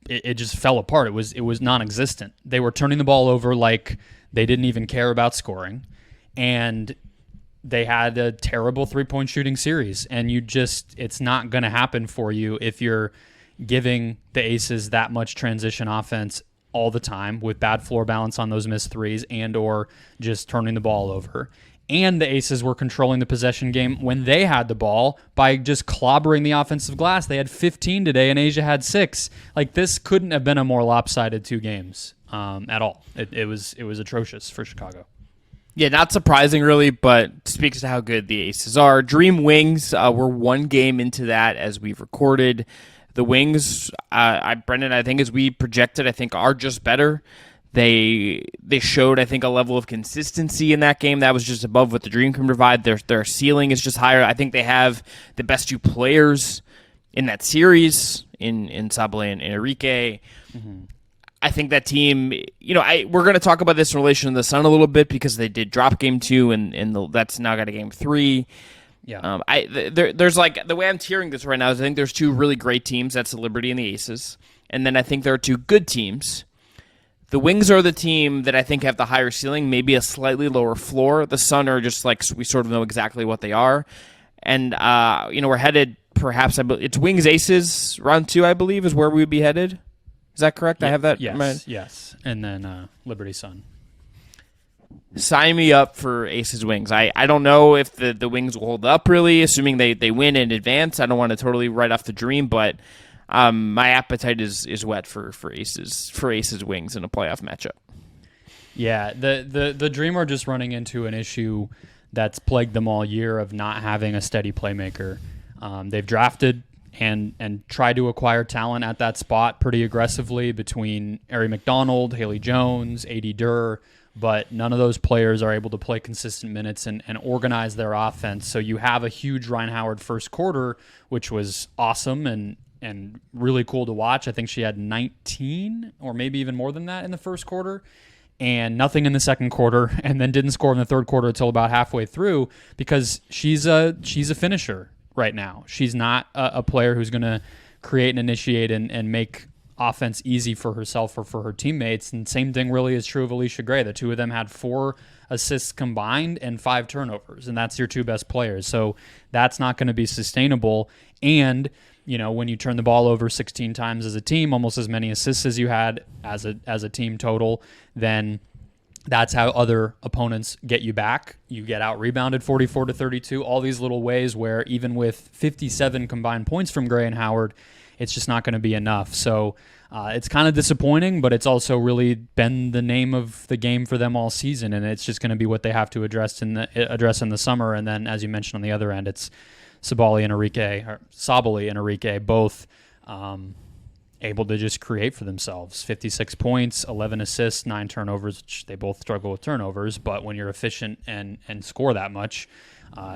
it just fell apart. It was non-existent. They were turning the ball over like they didn't even care about scoring, and they had a terrible three-point shooting series. And it's not going to happen for you if you're giving the Aces that much transition offense all the time with bad floor balance on those missed threes and or just turning the ball over. And the Aces were controlling the possession game when they had the ball by just clobbering the offensive glass. They had 15 today, and Asia had 6. Like, this couldn't have been a more lopsided 2 games at all. It was atrocious for Chicago. Yeah, not surprising really, but speaks to how good the Aces are. Dream Wings, we're 1 game into that as we've recorded. The Wings, Brendon, I think as we projected, I think are just better. They showed, I think, a level of consistency in that game that was just above what the Dream can provide. Their ceiling is just higher. I think they have the best 2 players in that series in Sablé and Enrique. Mm-hmm. I think that team, we're going to talk about this in relation to the Sun a little bit because they did drop game 2 and that's now got a game 3. Yeah. There's like, the way I'm tiering this right now is I think there's 2 really great teams. That's the Liberty and the Aces. And then I think there are 2 good teams. The Wings are the team that I think have the higher ceiling, maybe a slightly lower floor. The Sun are just like, we sort of know exactly what they are. And, we're headed perhaps, it's Wings Aces round 2, I believe, is where we would be headed. Is that correct? Yeah, I have that? Yes. And then Liberty Sun. Sign me up for Aces Wings. I don't know if the Wings will hold up, really, assuming they win in advance. I don't want to totally write off the dream, but my appetite is wet for Aces Wings in a playoff matchup. Yeah, the Dream are just running into an issue that's plagued them all year of not having a steady playmaker. They've drafted and tried to acquire talent at that spot pretty aggressively between Ari McDonald, Haley Jones, A.D. Durr, but none of those players are able to play consistent minutes and organize their offense. So you have a huge Ryan Howard first quarter, which was awesome and really cool to watch. I think she had 19 or maybe even more than that in the first quarter, and nothing in the second quarter, and then didn't score in the third quarter until about halfway through because she's a finisher right now. She's not a player who's going to create and initiate and make offense easy for herself or for her teammates. And same thing really is true of Alicia Gray. The 2 of them had 4 assists combined and 5 turnovers, and that's your 2 best players. So that's not going to be sustainable. And when you turn the ball over 16 times as a team, almost as many assists as you had as a team total, then that's how other opponents get you back. You get out-rebounded 44-32, all these little ways where even with 57 combined points from Gray and Howard, it's just not going to be enough. So it's kind of disappointing, but it's also really been the name of the game for them all season, and it's just going to be what they have to address in the summer. And then, as you mentioned on the other end, it's Sabally and Enrique, both able to just create for themselves. 56 points, 11 assists, 9 turnovers, which they both struggle with turnovers, but when you're efficient and score that much,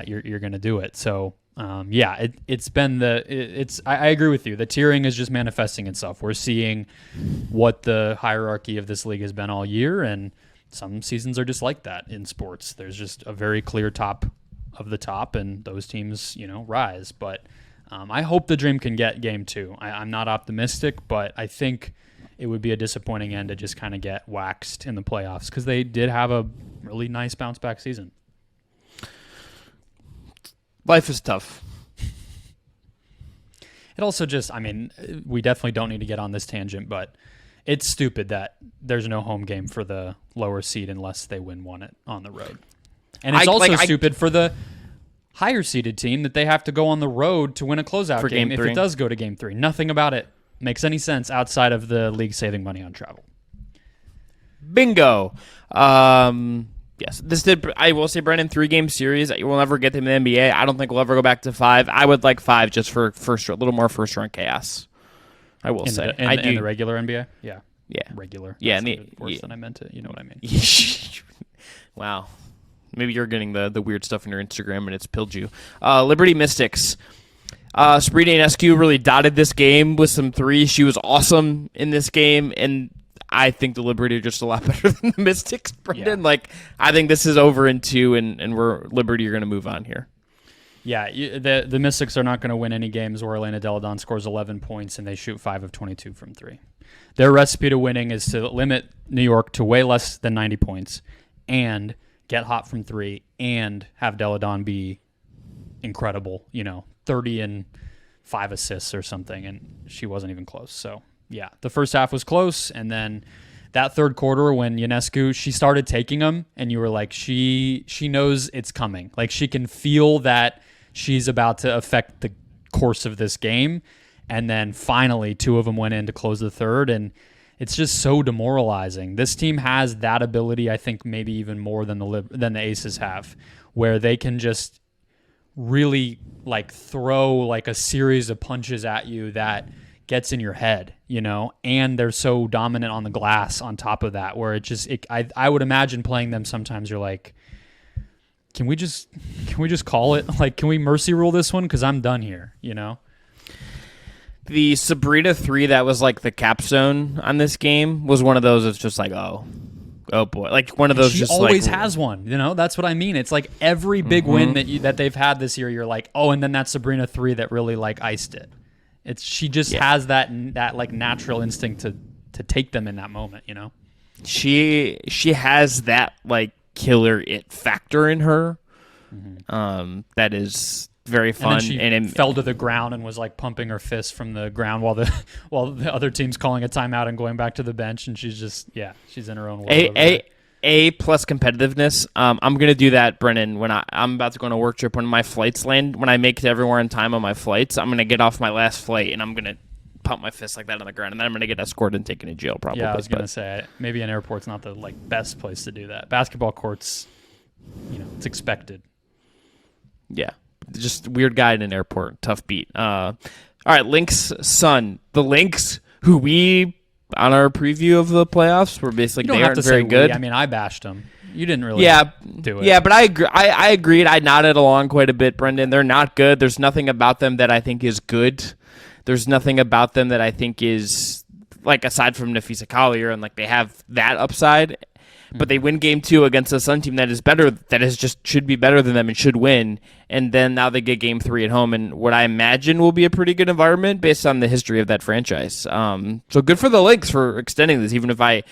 you're going to do it. So, I agree with you. The tiering is just manifesting itself. We're seeing what the hierarchy of this league has been all year, and some seasons are just like that in sports. There's just a very clear top of the top, and those teams, rise. But I hope the Dream can get game 2. I'm not optimistic, but I think it would be a disappointing end to just kind of get waxed in the playoffs because they did have a really nice bounce back season. Life is tough. It also just, we definitely don't need to get on this tangent, but it's stupid that there's no home game for the lower seed unless they win one on the road. And it's also stupid for the higher seeded team that they have to go on the road to win a closeout game if it does go to game 3. Nothing about it makes any sense outside of the league saving money on travel. Bingo. Yes, I will say, Brendon, 3-game series. We'll never get them in the NBA. I don't think we'll ever go back to 5. I would like 5 just for a little more first round chaos. I will say. In the regular NBA? Yeah. Yeah. Regular. Yeah. Worse than I meant it. You know what I mean? Wow. Maybe you're getting the weird stuff in your Instagram and it's pilled you. Liberty Mystics. Sabrina Ionescu really dotted this game with some threes. She was awesome in this game, and I think the Liberty are just a lot better than the Mystics, Brendon. Yeah. I think this is over in 2, and Liberty are going to move on here. Yeah, the Mystics are not going to win any games where Elena Deladon scores 11 points and they shoot 5 of 22 from 3. Their recipe to winning is to limit New York to way less than 90 points and get hot from 3 and have Deladon be incredible, 30 and 5 assists or something, and she wasn't even close. So, yeah, the first half was close, and then that third quarter when Ionescu, she started taking them, and you were like, she knows it's coming. Like, she can feel that she's about to affect the course of this game, and then finally 2 of them went in to close the third, and it's just so demoralizing. This team has that ability, I think, maybe even more than the Aces have, where they can just really throw a series of punches at you that gets in your head, and they're so dominant on the glass on top of that, where I would imagine playing them sometimes you're like, can we just call it? Can we mercy rule this one? Because I'm done here, The Sabrina 3 that was the capstone on this game was one of those that's just oh boy, one of those. She just always has one, That's what I mean. It's every big win that they've had this year. You're like, oh, and then that Sabrina 3 that really iced it. She just has that natural instinct to take them in that moment. She has that killer it factor in her. That is very fun. And then she fell to the ground and was pumping her fists from the ground while the other team's calling a timeout and going back to the bench, and she's just she's in her own world. A plus competitiveness. I'm gonna do that, Brendon. When I'm about to go on a work trip when my flights land. When I make it everywhere on time on my flights, I'm gonna get off my last flight and I'm gonna pump my fist like that on the ground, and then I'm gonna get escorted and taken to jail. Probably. Yeah, I was gonna say maybe an airport's not the best place to do that. Basketball courts, it's expected. Yeah. Just weird guy in an airport. Tough beat. All right, Lynx Sun. The Lynx, who we, on our preview of the playoffs, were basically they aren't very good. I bashed them. You didn't really do it. Yeah, but I agree. I agreed. I nodded along quite a bit, Brendon. They're not good. There's nothing about them that I think is good. There's nothing about them that I think is, aside from Nafisa Collier, and they have that upside. But they win game 2 against a Sun team that is better, should be better than them and should win. And then now they get game 3 at home in what I imagine will be a pretty good environment based on the history of that franchise. So good for the Lynx for extending this, even if I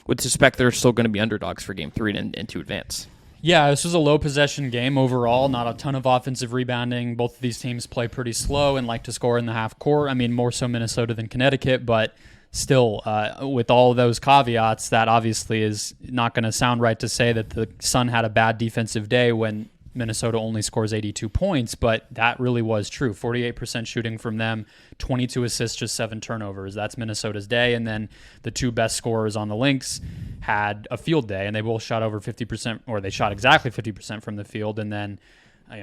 would suspect they're still going to be underdogs for game 3 and to advance. Yeah, this was a low possession game overall. Not a ton of offensive rebounding. Both of these teams play pretty slow and like to score in the half court. More so Minnesota than Connecticut, but still, with all those caveats, that obviously is not going to sound right to say that the Sun had a bad defensive day when Minnesota only scores 82 points, but that really was true. 48% shooting from them, 22 assists, just 7 turnovers. That's Minnesota's day. And then the 2 best scorers on the Lynx had a field day, and they both shot over 50%, or they shot exactly 50% from the field, and then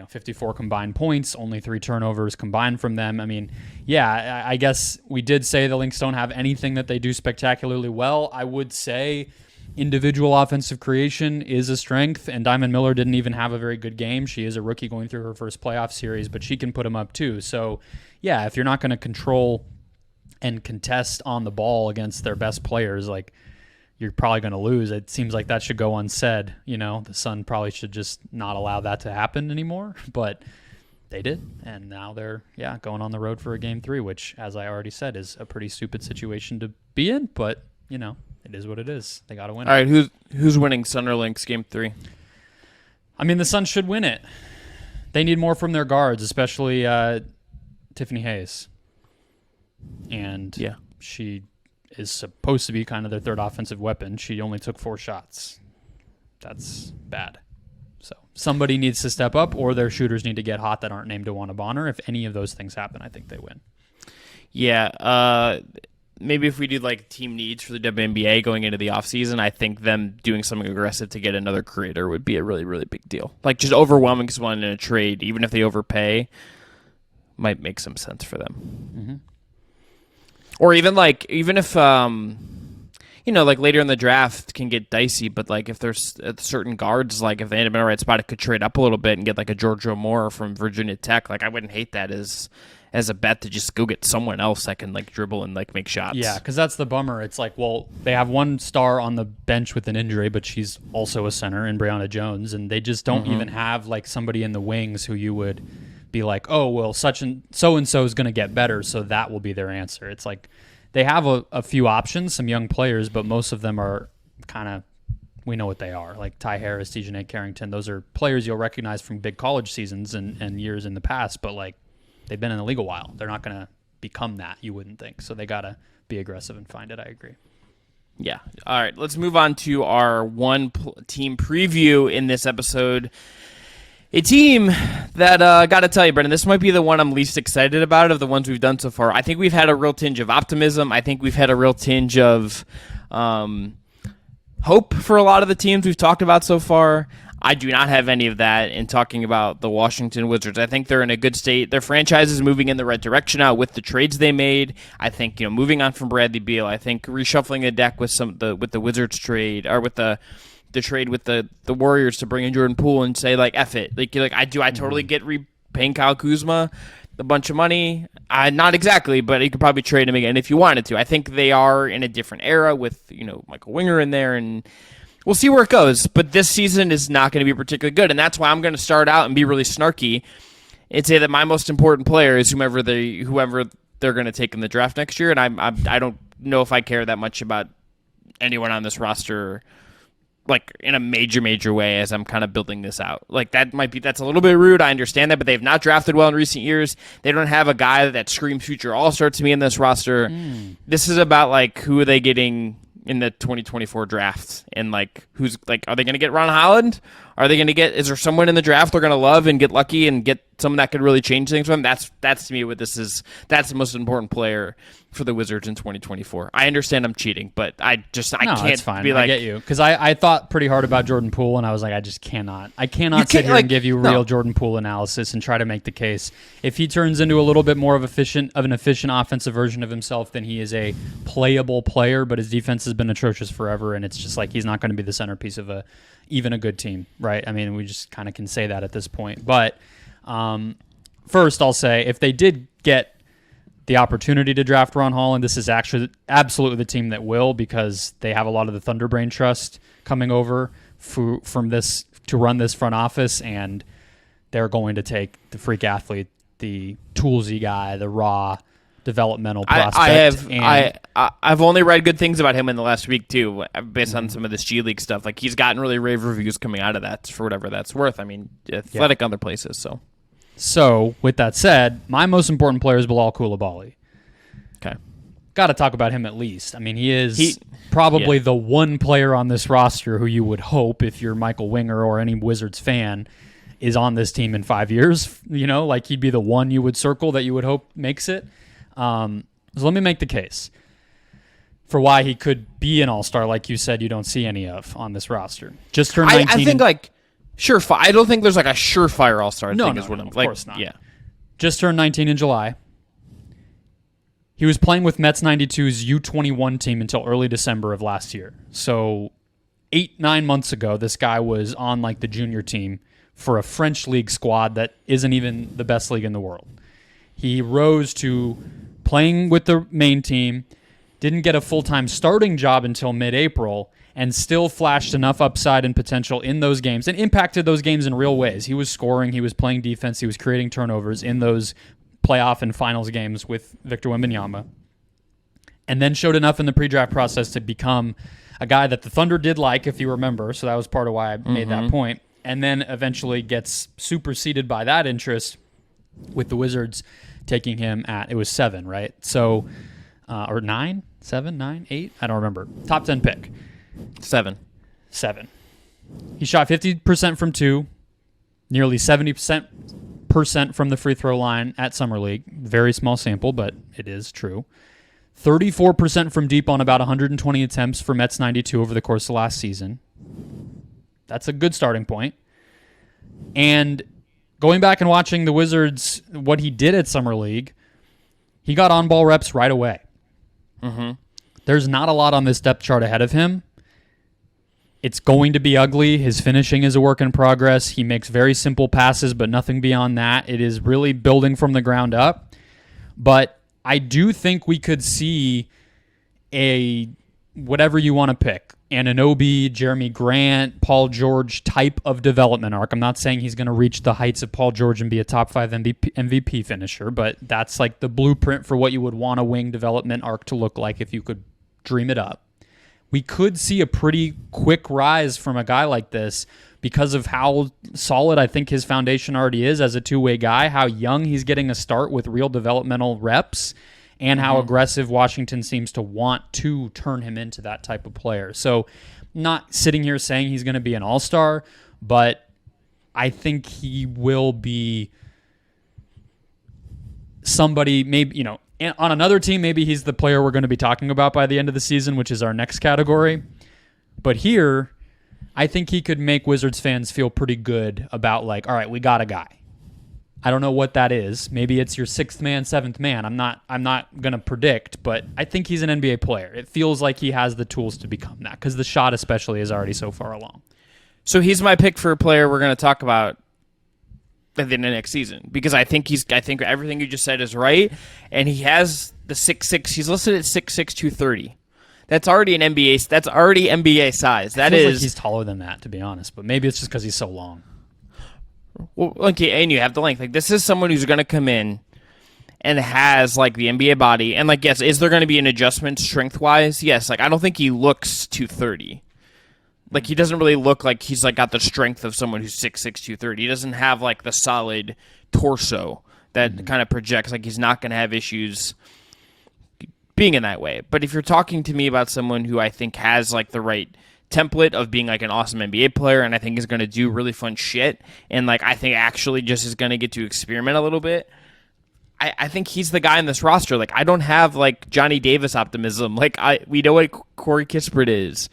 54 combined points, only 3 turnovers combined from them. I guess we did say the Lynx don't have anything that they do spectacularly well. I would say individual offensive creation is a strength, and Diamond Miller didn't even have a very good game. She is a rookie going through her first playoff series, but she can put them up too. So, yeah, if you're not going to control and contest on the ball against their best players, you're probably going to lose. It seems like that should go unsaid. The Sun probably should just not allow that to happen anymore. But They did, and now they're going on the road for a game 3, which, as I already said, is a pretty stupid situation to be in. But it is what it is. They got to win. All right, who's winning Sunderland's game 3? I mean, the Suns should win it. They need more from their guards, especially Tiffany Hayes, and she is supposed to be kind of their third offensive weapon. She only took 4 shots. That's bad. So somebody needs to step up, or their shooters need to get hot that aren't named DeWanna Bonner. If any of those things happen, I think they win. Yeah, maybe if we do like team needs for the WNBA going into the offseason, I think them doing something aggressive to get another creator would be a really, really big deal. Like just overwhelming someone in a trade, even if they overpay, might make some sense for them. Mm-hmm. Or even if like later in the draft can get dicey, but like if there's certain guards, like if they end up in the right spot, it could trade up a little bit and get like a Giorgio Moore from Virginia Tech. Like I wouldn't hate that as a bet to just go get someone else that can like dribble and like make shots. Yeah, because that's the bummer. It's like, well, they have one star on the bench with an injury, but she's also a center in Brianna Jones, and they just don't even have like somebody in the wings who you would be like, oh, well, such and so is going to get better, so that will be their answer. It's like they have a few options, some young players, but most of them are kind of, we know what they are, like Ty Harris, Dejanay Carrington. Those are players you'll recognize from big college seasons and years in the past, but like they've been in the league a while. They're not going to become that, you wouldn't think. So they got to be aggressive and find it. I agree. Yeah. All right, let's move on to our team preview in this episode. A team that, got to tell you, Brendon, this might be the one I'm least excited about of the ones we've done so far. I think we've had a real tinge of optimism. I think we've had a real tinge of hope for a lot of the teams we've talked about so far. I do not have any of that in talking about the Washington Wizards. I think they're in a good state. Their franchise is moving in the right direction now with the trades they made. I think, moving on from Bradley Beal. I think reshuffling the deck with the Wizards trade, or with the trade with the Warriors to bring in Jordan Poole and say like F it. I totally get paying Kyle Kuzma a bunch of money. Not exactly, but you could probably trade him again if you wanted to. I think they are in a different era with Michael Winger in there, and we'll see where it goes. But this season is not going to be particularly good, and that's why I'm going to start out and be really snarky and say that my most important player is whoever they're going to take in the draft next year, and I don't know if I care that much about anyone on this roster like in a major way as I'm kind of building this out. Like that's a little bit rude. I understand that, but they've not drafted well in recent years. They don't have a guy that screams future all-star to me in this roster. This is about like who are they getting in the 2024 draft, and like who's like, are they going to get Ron Holland? Are they going to is there someone in the draft they're going to love and get lucky and get someone that could really change things for them? That's to me what this is. That's the most important player for the Wizards in 2024. I understand I'm cheating, but I can't be like, I get you, because I thought pretty hard about Jordan Poole, and I was like, I cannot sit here and give you real Jordan Poole analysis and try to make the case. If he turns into a little bit more of an efficient offensive version of himself, then he is a playable player, but his defense has been atrocious forever, and it's just like he's not going to be the centerpiece of even a good team, right? I mean, we just kind of can say that at this point. But first, I'll say if they did get the opportunity to draft Ron Holland, this is actually absolutely the team that will, because they have a lot of the Thunderbrain trust coming over from this to run this front office, and they're going to take the freak athlete, the toolsy guy, the raw developmental prospect. I've only read good things about him in the last week too, based on some of this G League stuff. Like he's gotten really rave reviews coming out of that, for whatever that's worth. I mean, Athletic, other places. So with that said, my most important player is Bilal Coulibaly. Okay, got to talk about him at least. I mean, he is probably the one player on this roster who you would hope, if you're Michael Winger or any Wizards fan, is on this team in 5 years. Like he'd be the one you would circle that you would hope makes it. So let me make the case for why he could be an all-star, like you said you don't see any of on this roster. Just turned 19. I think like surefire. I don't think there's like a surefire all-star. No, of course not. Yeah, just turned 19 in July. He was playing with Mets 92's U21 team until early December of last year. So 8-9 months ago, this guy was on like the junior team for a French league squad that isn't even the best league in the world. He rose to playing with the main team, didn't get a full-time starting job until mid-April, and still flashed enough upside and potential in those games and impacted those games in real ways. He was scoring, he was playing defense, he was creating turnovers in those playoff and finals games with Victor Wembanyama, and then showed enough in the pre-draft process to become a guy that the Thunder did like, if you remember, so that was part of why I made that point, and then eventually gets superseded by that interest with the Wizards taking him at, it was 7, right? So, or 9, 7, 9, 8, I don't remember. Top 10 pick. 7. He shot 50% from 2, nearly 70% from the free throw line at Summer League. Very small sample, but it is true. 34% from deep on about 120 attempts for Mets 92 over the course of last season. That's a good starting point. And going back and watching the Wizards, what he did at Summer League, he got on-ball reps right away. There's not a lot on this depth chart ahead of him. It's going to be ugly. His finishing is a work in progress. He makes very simple passes, but nothing beyond that. It is really building from the ground up. But I do think we could see a, whatever you want to pick, Anunoby, Jeremy Grant, Paul George type of development arc. I'm not saying he's going to reach the heights of Paul George and be a top 5 MVP finisher, but that's like the blueprint for what you would want a wing development arc to look like if you could dream it up. We could see a pretty quick rise from a guy like this because of how solid I think his foundation already is as a two-way guy, how young he's getting a start with real developmental reps, and how aggressive Washington seems to want to turn him into that type of player. So not sitting here saying he's going to be an all-star, but I think he will be somebody, maybe, you know, on another team, maybe he's the player we're going to be talking about by the end of the season, which is our next category. But here, I think he could make Wizards fans feel pretty good about, like, all right, we got a guy. I don't know what that is. Maybe it's your 6th man, 7th man. I'm not going to predict, but I think he's an NBA player. It feels like he has the tools to become that, because the shot especially is already so far along. So he's my pick for a player we're going to talk about at the end of next season, because I think everything you just said is right, and he has the 6'6". He's listed at 6'6", 230. That's already an NBA. That's already NBA size. That is. Like he's taller than that, to be honest, but maybe it's just because he's so long. Well, okay, and you have the length. Like, this is someone who's going to come in and has like the NBA body, and like, yes, is there going to be an adjustment strength wise? Yes. Like, I don't think he looks 230. Like, he doesn't really look like he's like got the strength of someone who's 6'6", 230. He doesn't have like the solid torso that kind of projects. Like, he's not going to have issues being in that way. But if you're talking to me about someone who I think has like the right template of being like an awesome NBA player, and I think is going to do really fun shit, and like I think actually just is going to get to experiment a little bit, I think he's the guy in this roster. Like, I don't have like Johnny Davis optimism. Like, we know what Corey Kispert is.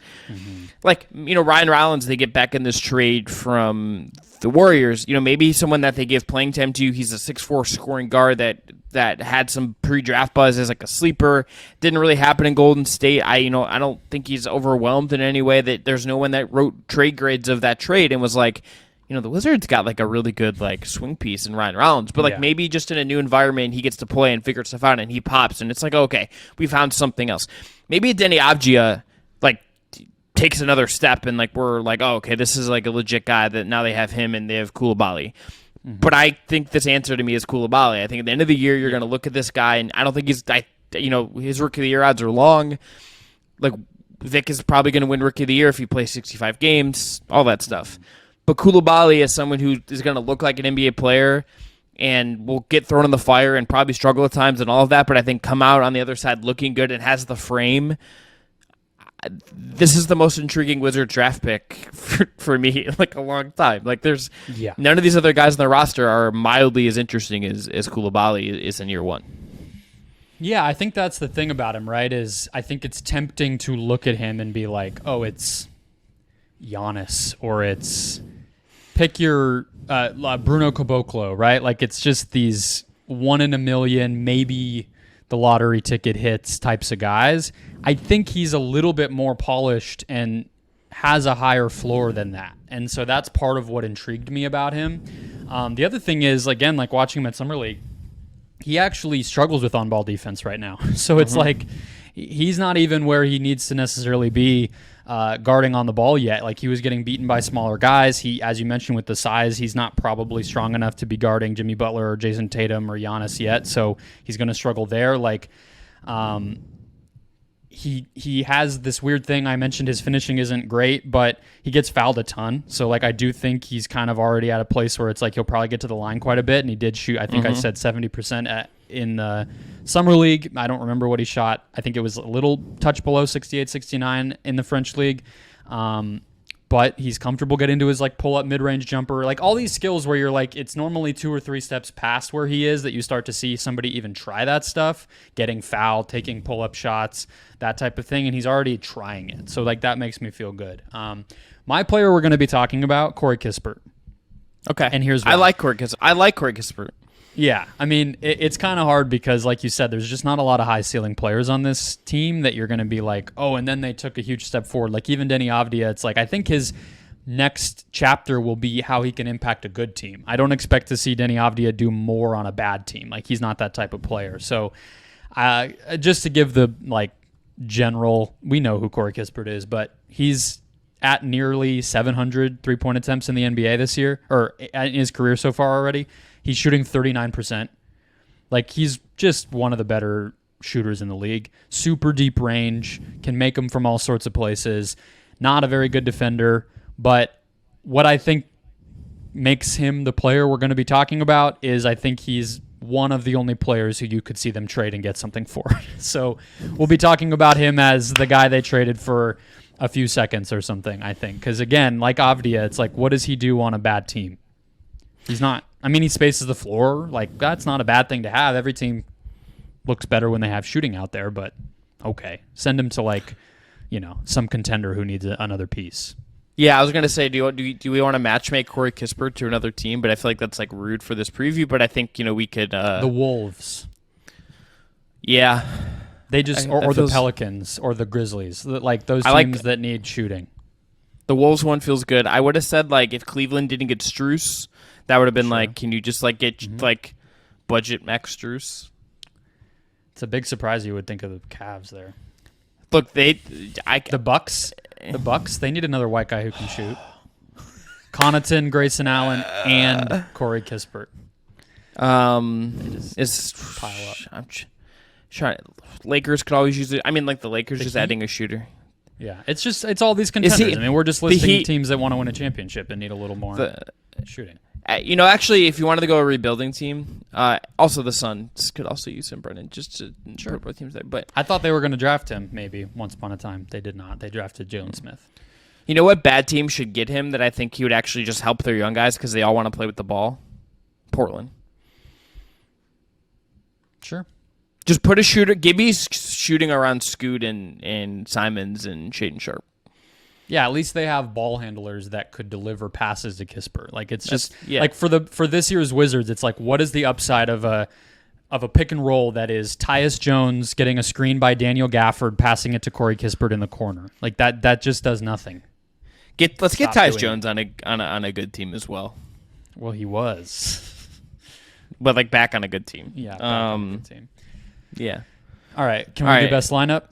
Like, you know, Ryan Rollins, they get back in this trade from the Warriors. You know, maybe he's someone that they give playing time to. He's a 6'4" scoring guard that had some pre-draft buzz as like a sleeper. Didn't really happen in Golden State. I don't think he's overwhelmed in any way. That there's no one that wrote trade grades of that trade and was like, you know, the Wizards got like a really good like swing piece in Ryan Rollins, but like maybe just in a new environment he gets to play and figure stuff out and he pops and it's like, okay, we found something else. Maybe Denny Avdija like takes another step and like we're like, oh, okay, this is like a legit guy that now they have him and they have Coulibaly. But I think this answer to me is Coulibaly. I think at the end of the year you're going to look at this guy and I don't think his Rookie of the Year odds are long. Like, Vic is probably going to win Rookie of the Year if he plays 65 games, all that stuff. But Coulibaly is someone who is going to look like an NBA player and will get thrown in the fire and probably struggle at times and all of that, but I think come out on the other side looking good and has the frame. This is the most intriguing Wizard draft pick for me in like a long time. Like, there's none of these other guys on the roster are mildly as interesting as Coulibaly is in year one. Yeah, I think that's the thing about him, right? Is I think it's tempting to look at him and be like, oh, it's Giannis or it's pick your Bruno Caboclo, right? Like, it's just these 1 in a million, maybe the lottery ticket hits types of guys. I think he's a little bit more polished and has a higher floor than that. And so that's part of what intrigued me about him. The other thing is, again, like watching him at Summer League, he actually struggles with on-ball defense right now. So it's like he's not even where he needs to necessarily be guarding on the ball yet. Like, he was getting beaten by smaller guys. He, as you mentioned, with the size, he's not probably strong enough to be guarding Jimmy Butler or Jason Tatum or Giannis yet, so he's going to struggle there. Like, he has this weird thing. I mentioned his finishing isn't great, but he gets fouled a ton. So, like, I do think he's kind of already at a place where it's like he'll probably get to the line quite a bit, and he did shoot, I think I said 70% in the Summer League. I don't remember what he shot. I think it was a little touch below 68, 69 in the French League. But he's comfortable getting to his like pull-up mid-range jumper. Like, all these skills where you're like, it's normally 2 or 3 steps past where he is that you start to see somebody even try that stuff, getting fouled, taking pull-up shots, that type of thing, and he's already trying it. So, like, that makes me feel good. My player we're going to be talking about, Corey Kispert. Okay. And here's why. I like Corey Kispert. Yeah, I mean, it's kind of hard because, like you said, there's just not a lot of high-ceiling players on this team that you're going to be like, oh, and then they took a huge step forward. Like, even Denny Avdia, it's like, I think his next chapter will be how he can impact a good team. I don't expect to see Denny Avdia do more on a bad team. Like, he's not that type of player. So, just to give the, like, general, we know who Corey Kispert is, but he's at nearly 700 three-point attempts in the NBA this year, or in his career so far already. He's shooting 39%. Like, he's just one of the better shooters in the league. Super deep range, can make them from all sorts of places. Not a very good defender, but what I think makes him the player we're going to be talking about is I think he's one of the only players who you could see them trade and get something for. So we'll be talking about him as the guy they traded for a few seconds or something, I think. Because, again, like Avdia, it's like, what does he do on a bad team? He's not. I mean, he spaces the floor. Like, that's not a bad thing to have. Every team looks better when they have shooting out there, but okay. Send him to, like, you know, some contender who needs another piece. Yeah, I was going to say, do we want to matchmake Corey Kispert to another team? But I feel like that's, like, rude for this preview, but I think, you know, we could... the Wolves. Yeah. They just... Or the Pelicans or the Grizzlies. Like, those teams that need shooting. The Wolves one feels good. I would have said, like, if Cleveland didn't get Strus, that would have been like, can you just like get like budget Max Strus? It's a big surprise you would think of the Cavs there. Look, the Bucks, they need another white guy who can shoot. Connaughton, Grayson Allen, and Corey Kispert. It's pile up. I'm trying. Lakers could always use it. I mean, like the Lakers just adding a shooter. Yeah, it's all these contenders. I mean, we're just listing teams that want to win a championship and need a little more shooting. You know, actually, if you wanted to go a rebuilding team, also the Suns could also use him, Brendon, just to put both teams there. But I thought they were going to draft him maybe once upon a time. They did not. They drafted Jalen Smith. You know what bad team should get him that I think he would actually just help their young guys because they all want to play with the ball? Portland. Sure. Just put a shooter. Give me shooting around Scoot and Simons and Shaedon Sharp. Yeah, at least they have ball handlers that could deliver passes to Kispert. Like, it's just like for this year's Wizards, it's like, what is the upside of a pick and roll that is Tyus Jones getting a screen by Daniel Gafford, passing it to Corey Kispert in the corner? Like, that just does nothing. Let's get Tyus Jones on a good team as well. Well, he was, but like back on a good team. Yeah, back on a good team. Yeah. All right. Can we do best lineup?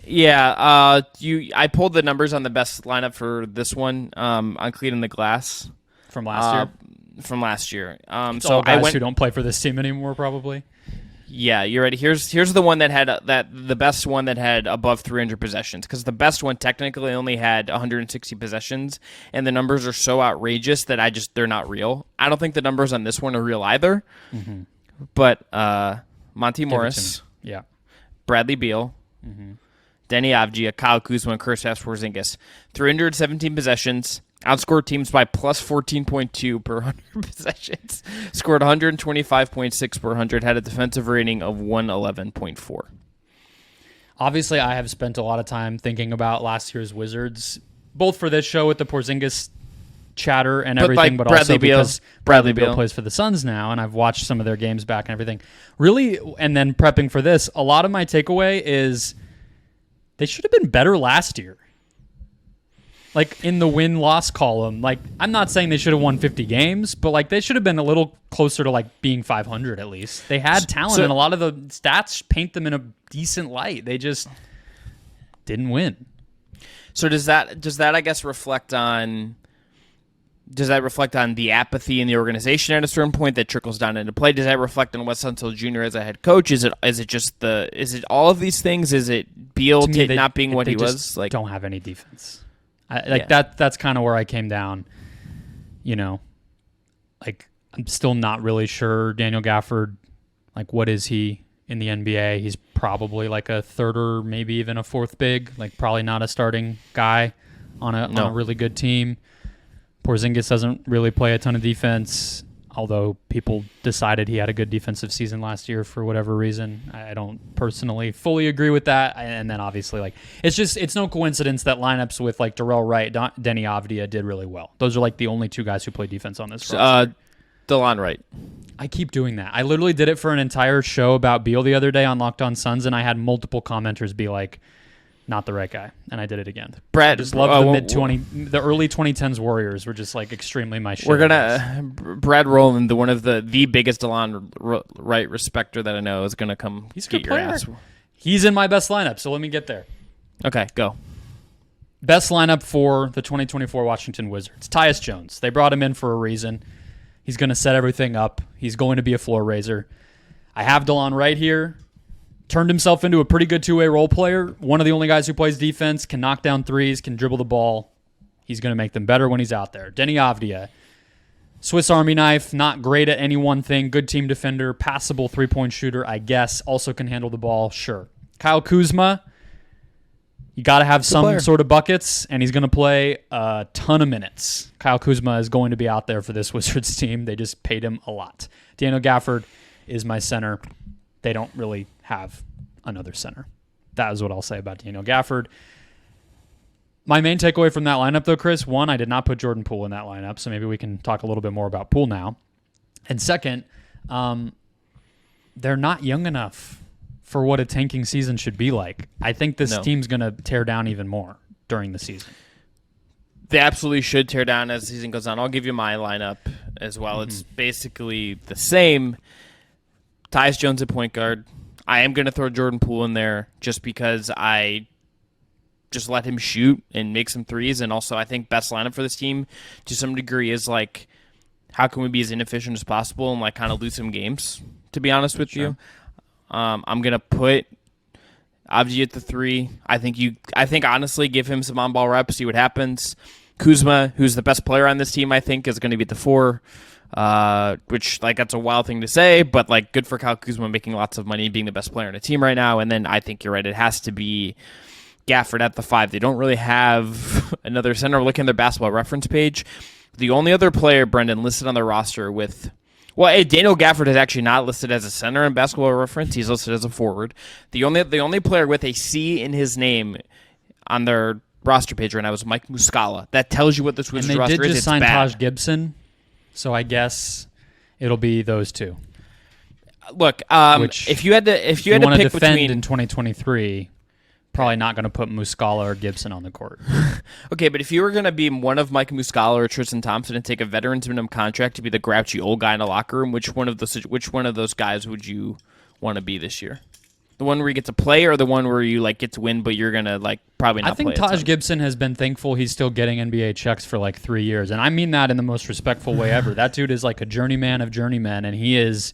Yeah. I pulled the numbers on the best lineup for this one on Kleen in the Glass from last year. From last year. So all guys who don't play for this team anymore, probably. Yeah, you're ready. Here's the one that had the best one that had above 300 possessions, because the best one technically only had 160 possessions, and the numbers are so outrageous that they're not real. I don't think the numbers on this one are real either. Mm-hmm. But Monty Morris, Bradley Beal, Denny Avdia, Kyle Kuzma, and Kristaps Porzingis, 317 possessions. Outscored teams by plus 14.2 per 100 possessions. Scored 125.6 per 100. Had a defensive rating of 111.4. Obviously, I have spent a lot of time thinking about last year's Wizards, both for this show with the Porzingis chatter and everything, but also because Bradley Beal plays for the Suns now, and I've watched some of their games back and everything. Really, and then prepping for this, a lot of my takeaway is they should have been better last year. Like, in the win-loss column, like, I'm not saying they should have won 50 games, but, like, they should have been a little closer to, like, being 500 at least. They had talent, and a lot of the stats paint them in a decent light. They just didn't win. So does that I guess reflect on the apathy in the organization at a certain point that trickles down into play? Does that reflect on Wes Unseld Jr. as a head coach? Is it all of these things? Is it Beal not being what he was? Like, don't have any defense. That's kind of where I came down. Like, I'm still not really sure. Daniel Gafford, like, what is he in the NBA? He's probably like a third or maybe even a fourth big. Like, probably not a starting guy on a really good team. Porzingis doesn't really play a ton of defense, although people decided he had a good defensive season last year for whatever reason. I don't personally fully agree with that. And then obviously, like, it's no coincidence that lineups with like Darrell Wright, Denny Avdia did really well. Those are like the only two guys who play defense on this roster. DeLon Wright. I keep doing that. I literally did it for an entire show about Beal the other day on Locked On Suns, and I had multiple commenters be like, not the right guy, and I did it again. I just love the early 2010s Warriors were just like extremely my shit. We're gonna Brad Rowland, one of the biggest DeLon Wright respecter that I know, is gonna come. He's a good player. He's in my best lineup, so let me get there. Okay, go. Best lineup for the 2024 Washington Wizards. Tyus Jones. They brought him in for a reason. He's going to set everything up. He's going to be a floor raiser. I have DeLon Wright here. Turned himself into a pretty good two-way role player. One of the only guys who plays defense, can knock down threes, can dribble the ball. He's going to make them better when he's out there. Denny Avdia. Swiss Army knife, not great at any one thing. Good team defender, passable three-point shooter, I guess. Also can handle the ball, sure. Kyle Kuzma. You got to have some sort of buckets, and he's going to play a ton of minutes. Kyle Kuzma is going to be out there for this Wizards team. They just paid him a lot. Daniel Gafford is my center. They don't really have another center. That is what I'll say about Daniel Gafford. My main takeaway from that lineup, though, Chris, one, I did not put Jordan Poole in that lineup, so maybe we can talk a little bit more about Poole now. And second, they're not young enough for what a tanking season should be like. I think this team's going to tear down even more during the season. They absolutely should tear down as the season goes on. I'll give you my lineup as well. It's basically the same. Tyus Jones at point guard. I am going to throw Jordan Poole in there just because I just let him shoot and make some threes. And also I think best lineup for this team to some degree is like, how can we be as inefficient as possible and like kind of lose some games, to be honest with you. I'm going to put Avdia at the 3. I think honestly, give him some on-ball reps, see what happens. Kuzma, who's the best player on this team, I think, is going to be at the 4, which, like, that's a wild thing to say, but, like, good for Kyle Kuzma making lots of money, being the best player on the team right now. And then I think you're right, it has to be Gafford at the 5. They don't really have another center. Looking at their basketball reference page, the only other player, Brendon, listed on the roster with... Well, Daniel Gafford is actually not listed as a center in Basketball Reference. He's listed as a forward. The only player with a C in his name on their roster page right now is Mike Muscala. That tells you what this Wizards roster is. And they did just sign bad. Taj Gibson, so I guess it'll be those two. Look, if you had to pick between in 2023, probably not going to put Muscala or Gibson on the court. Okay, but if you were going to be one of Mike Muscala or Tristan Thompson and take a veteran's minimum contract to be the grouchy old guy in the locker room, which one of those guys would you want to be this year? The one where you get to play, or the one where you like get to win, but you're gonna like probably not? I think Taj Gibson has been thankful he's still getting NBA checks for like 3 years, and I mean that in the most respectful way ever. That dude is like a journeyman of journeymen, and he's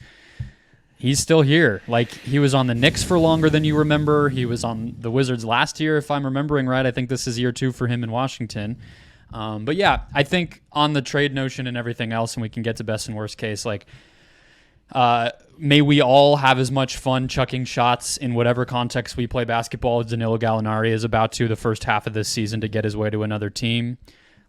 still here. Like, he was on the Knicks for longer than you remember. He was on the Wizards last year, if I'm remembering right. I think this is year 2 for him in Washington. But yeah, I think on the trade notion and everything else, and we can get to best and worst case, like, may we all have as much fun chucking shots in whatever context we play basketball as Danilo Gallinari is about to the first half of this season to get his way to another team.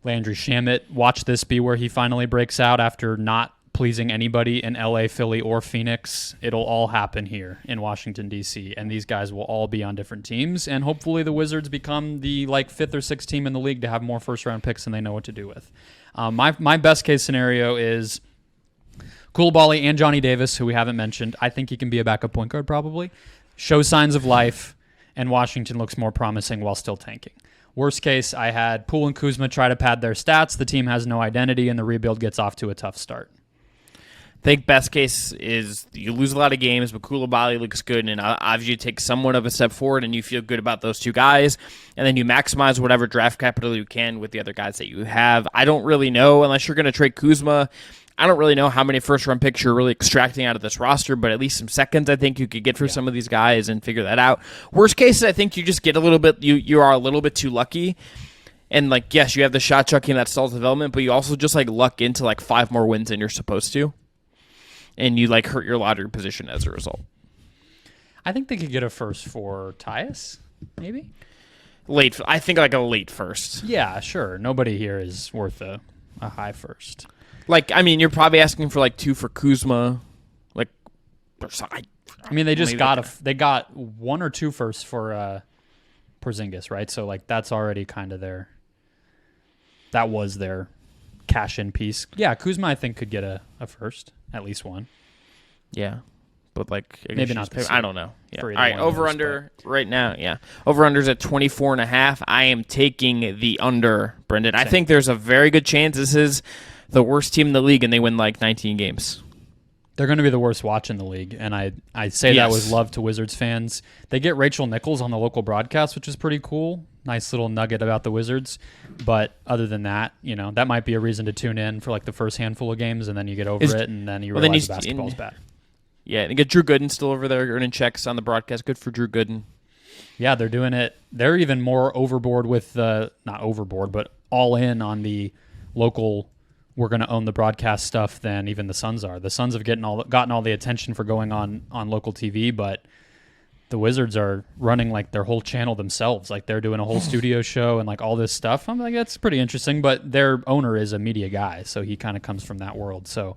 Landry Shamet, watch this be where he finally breaks out after not pleasing anybody in LA, Philly, or Phoenix. It'll all happen here in Washington, D.C., and these guys will all be on different teams, and hopefully the Wizards become the like 5th or 6th team in the league to have more first-round picks than they know what to do with. My best-case scenario is Coulibaly and Johnny Davis, who we haven't mentioned. I think he can be a backup point guard probably. Show signs of life, and Washington looks more promising while still tanking. Worst case, I had Poole and Kuzma try to pad their stats. The team has no identity, and the rebuild gets off to a tough start. think best case is you lose a lot of games, but Koulibaly looks good, and obviously you take somewhat of a step forward, and you feel good about those two guys, and then you maximize whatever draft capital you can with the other guys that you have. I don't really know, unless you're going to trade Kuzma, I don't really know how many first-round picks you're really extracting out of this roster, but at least some seconds I think you could get for some of these guys and figure that out. Worst case, I think you just get a little bit, you are a little bit too lucky. And, like, yes, you have the shot chucking that stalls development, but you also just, like, luck into, like, 5 more wins than you're supposed to. And you, like, hurt your lottery position as a result. I think they could get a first for Tyus, maybe? Late. I think, like, a late first. Yeah, sure. Nobody here is worth a high first. Like, I mean, you're probably asking for, like, 2 for Kuzma. Like, I mean, they just they got 1 or 2 firsts for Porzingis, right? So, like, that's already kind of that was their cash-in piece. Yeah, Kuzma, I think, could get a first, at least one. Yeah. But, like, maybe not this I don't know. Yeah. All right, over-under right now, yeah. Over-under's at 24.5. I am taking the under, Brendon. I think there's a very good chance this is the worst team in the league, and they win, like, 19 games. They're going to be the worst watch in the league, and I say that with love to Wizards fans. They get Rachel Nichols on the local broadcast, which is pretty cool. Nice little nugget about the Wizards. But other than that, you know, that might be a reason to tune in for, like, the first handful of games, and then you get over it, and then you realize basketball's bad. Yeah, and get Drew Gooden still over there earning checks on the broadcast. Good for Drew Gooden. Yeah, they're doing it. They're even more overboard with not overboard, but all in on the local we're going to own the broadcast stuff than even the Suns are. The Suns have gotten all the attention for going on local TV, but the Wizards are running like their whole channel themselves. Like they're doing a whole studio show and like all this stuff. I'm like, that's pretty interesting, but their owner is a media guy, so he kind of comes from that world. So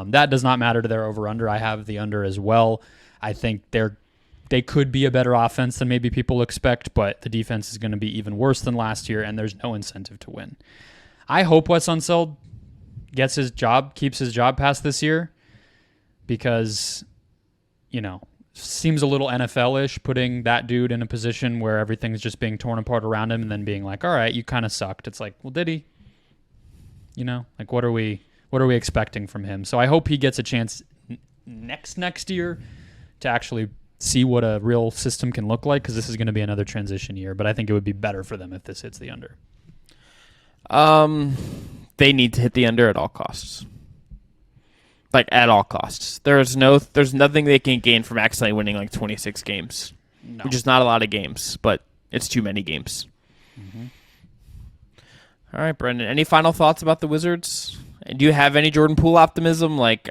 that does not matter to their over-under. I have the under as well. I think they could be a better offense than maybe people expect, but the defense is going to be even worse than last year, and there's no incentive to win. I hope Wes Unseld keeps his job past this year because, you know, seems a little NFL-ish putting that dude in a position where everything's just being torn apart around him and then being like, all right, you kind of sucked. It's like, well, did he? You know, like what are we expecting from him? So I hope he gets a chance next year to actually see what a real system can look like, because this is going to be another transition year, but I think it would be better for them if this hits the under. They need to hit the under at all costs. Like, at all costs. There's nothing they can gain from accidentally winning like 26 games. No. Which is not a lot of games, but it's too many games. Mm-hmm. All right, Brendon. Any final thoughts about the Wizards? And do you have any Jordan Poole optimism? Like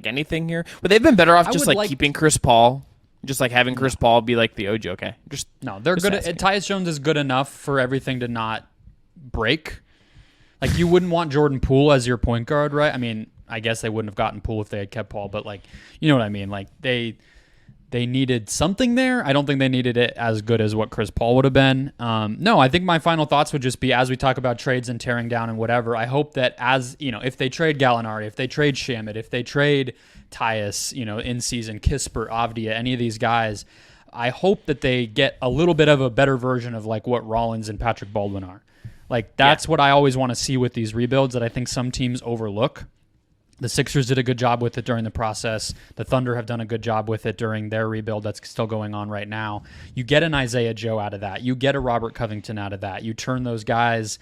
anything here? But they've been better off just like keeping Chris Paul. Just like having Chris Paul be like the OG. Okay. They're good. Tyus Jones is good enough for everything to not break. Like, you wouldn't want Jordan Poole as your point guard, right? I mean, I guess they wouldn't have gotten Poole if they had kept Paul, but, like, you know what I mean? Like, they needed something there. I don't think they needed it as good as what Chris Paul would have been. No, I think my final thoughts would just be, as we talk about trades and tearing down and whatever, I hope that if they trade Gallinari, if they trade Shamet, if they trade Tyus, in season, Kispert, Avdia, any of these guys, I hope that they get a little bit of a better version of, like, what Rollins and Patrick Baldwin are. Like, that's what I always want to see with these rebuilds that I think some teams overlook. The Sixers did a good job with it during the process. The Thunder have done a good job with it during their rebuild that's still going on right now. You get an Isaiah Joe out of that. You get a Robert Covington out of that. You turn those guys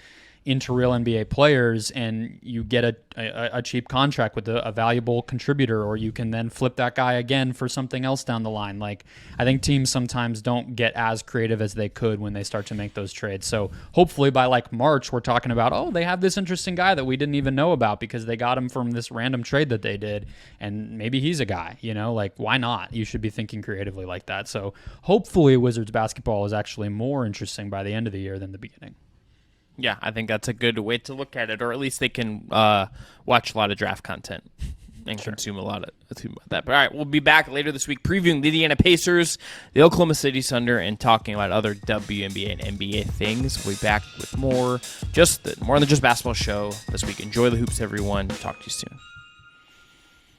into real NBA players, and you get a cheap contract with a valuable contributor, or you can then flip that guy again for something else down the line. Like, I think teams sometimes don't get as creative as they could when they start to make those trades. So hopefully by like March, we're talking about, they have this interesting guy that we didn't even know about because they got him from this random trade that they did, and maybe he's a guy, like, why not? You should be thinking creatively like that. So hopefully Wizards basketball is actually more interesting by the end of the year than the beginning. Yeah, I think that's a good way to look at it, or at least they can watch a lot of draft content and consume a lot of that. But all right, we'll be back later this week previewing the Indiana Pacers, the Oklahoma City Thunder, and talking about other WNBA and NBA things. We'll be back with more than just basketball show this week. Enjoy the hoops, everyone. Talk to you soon.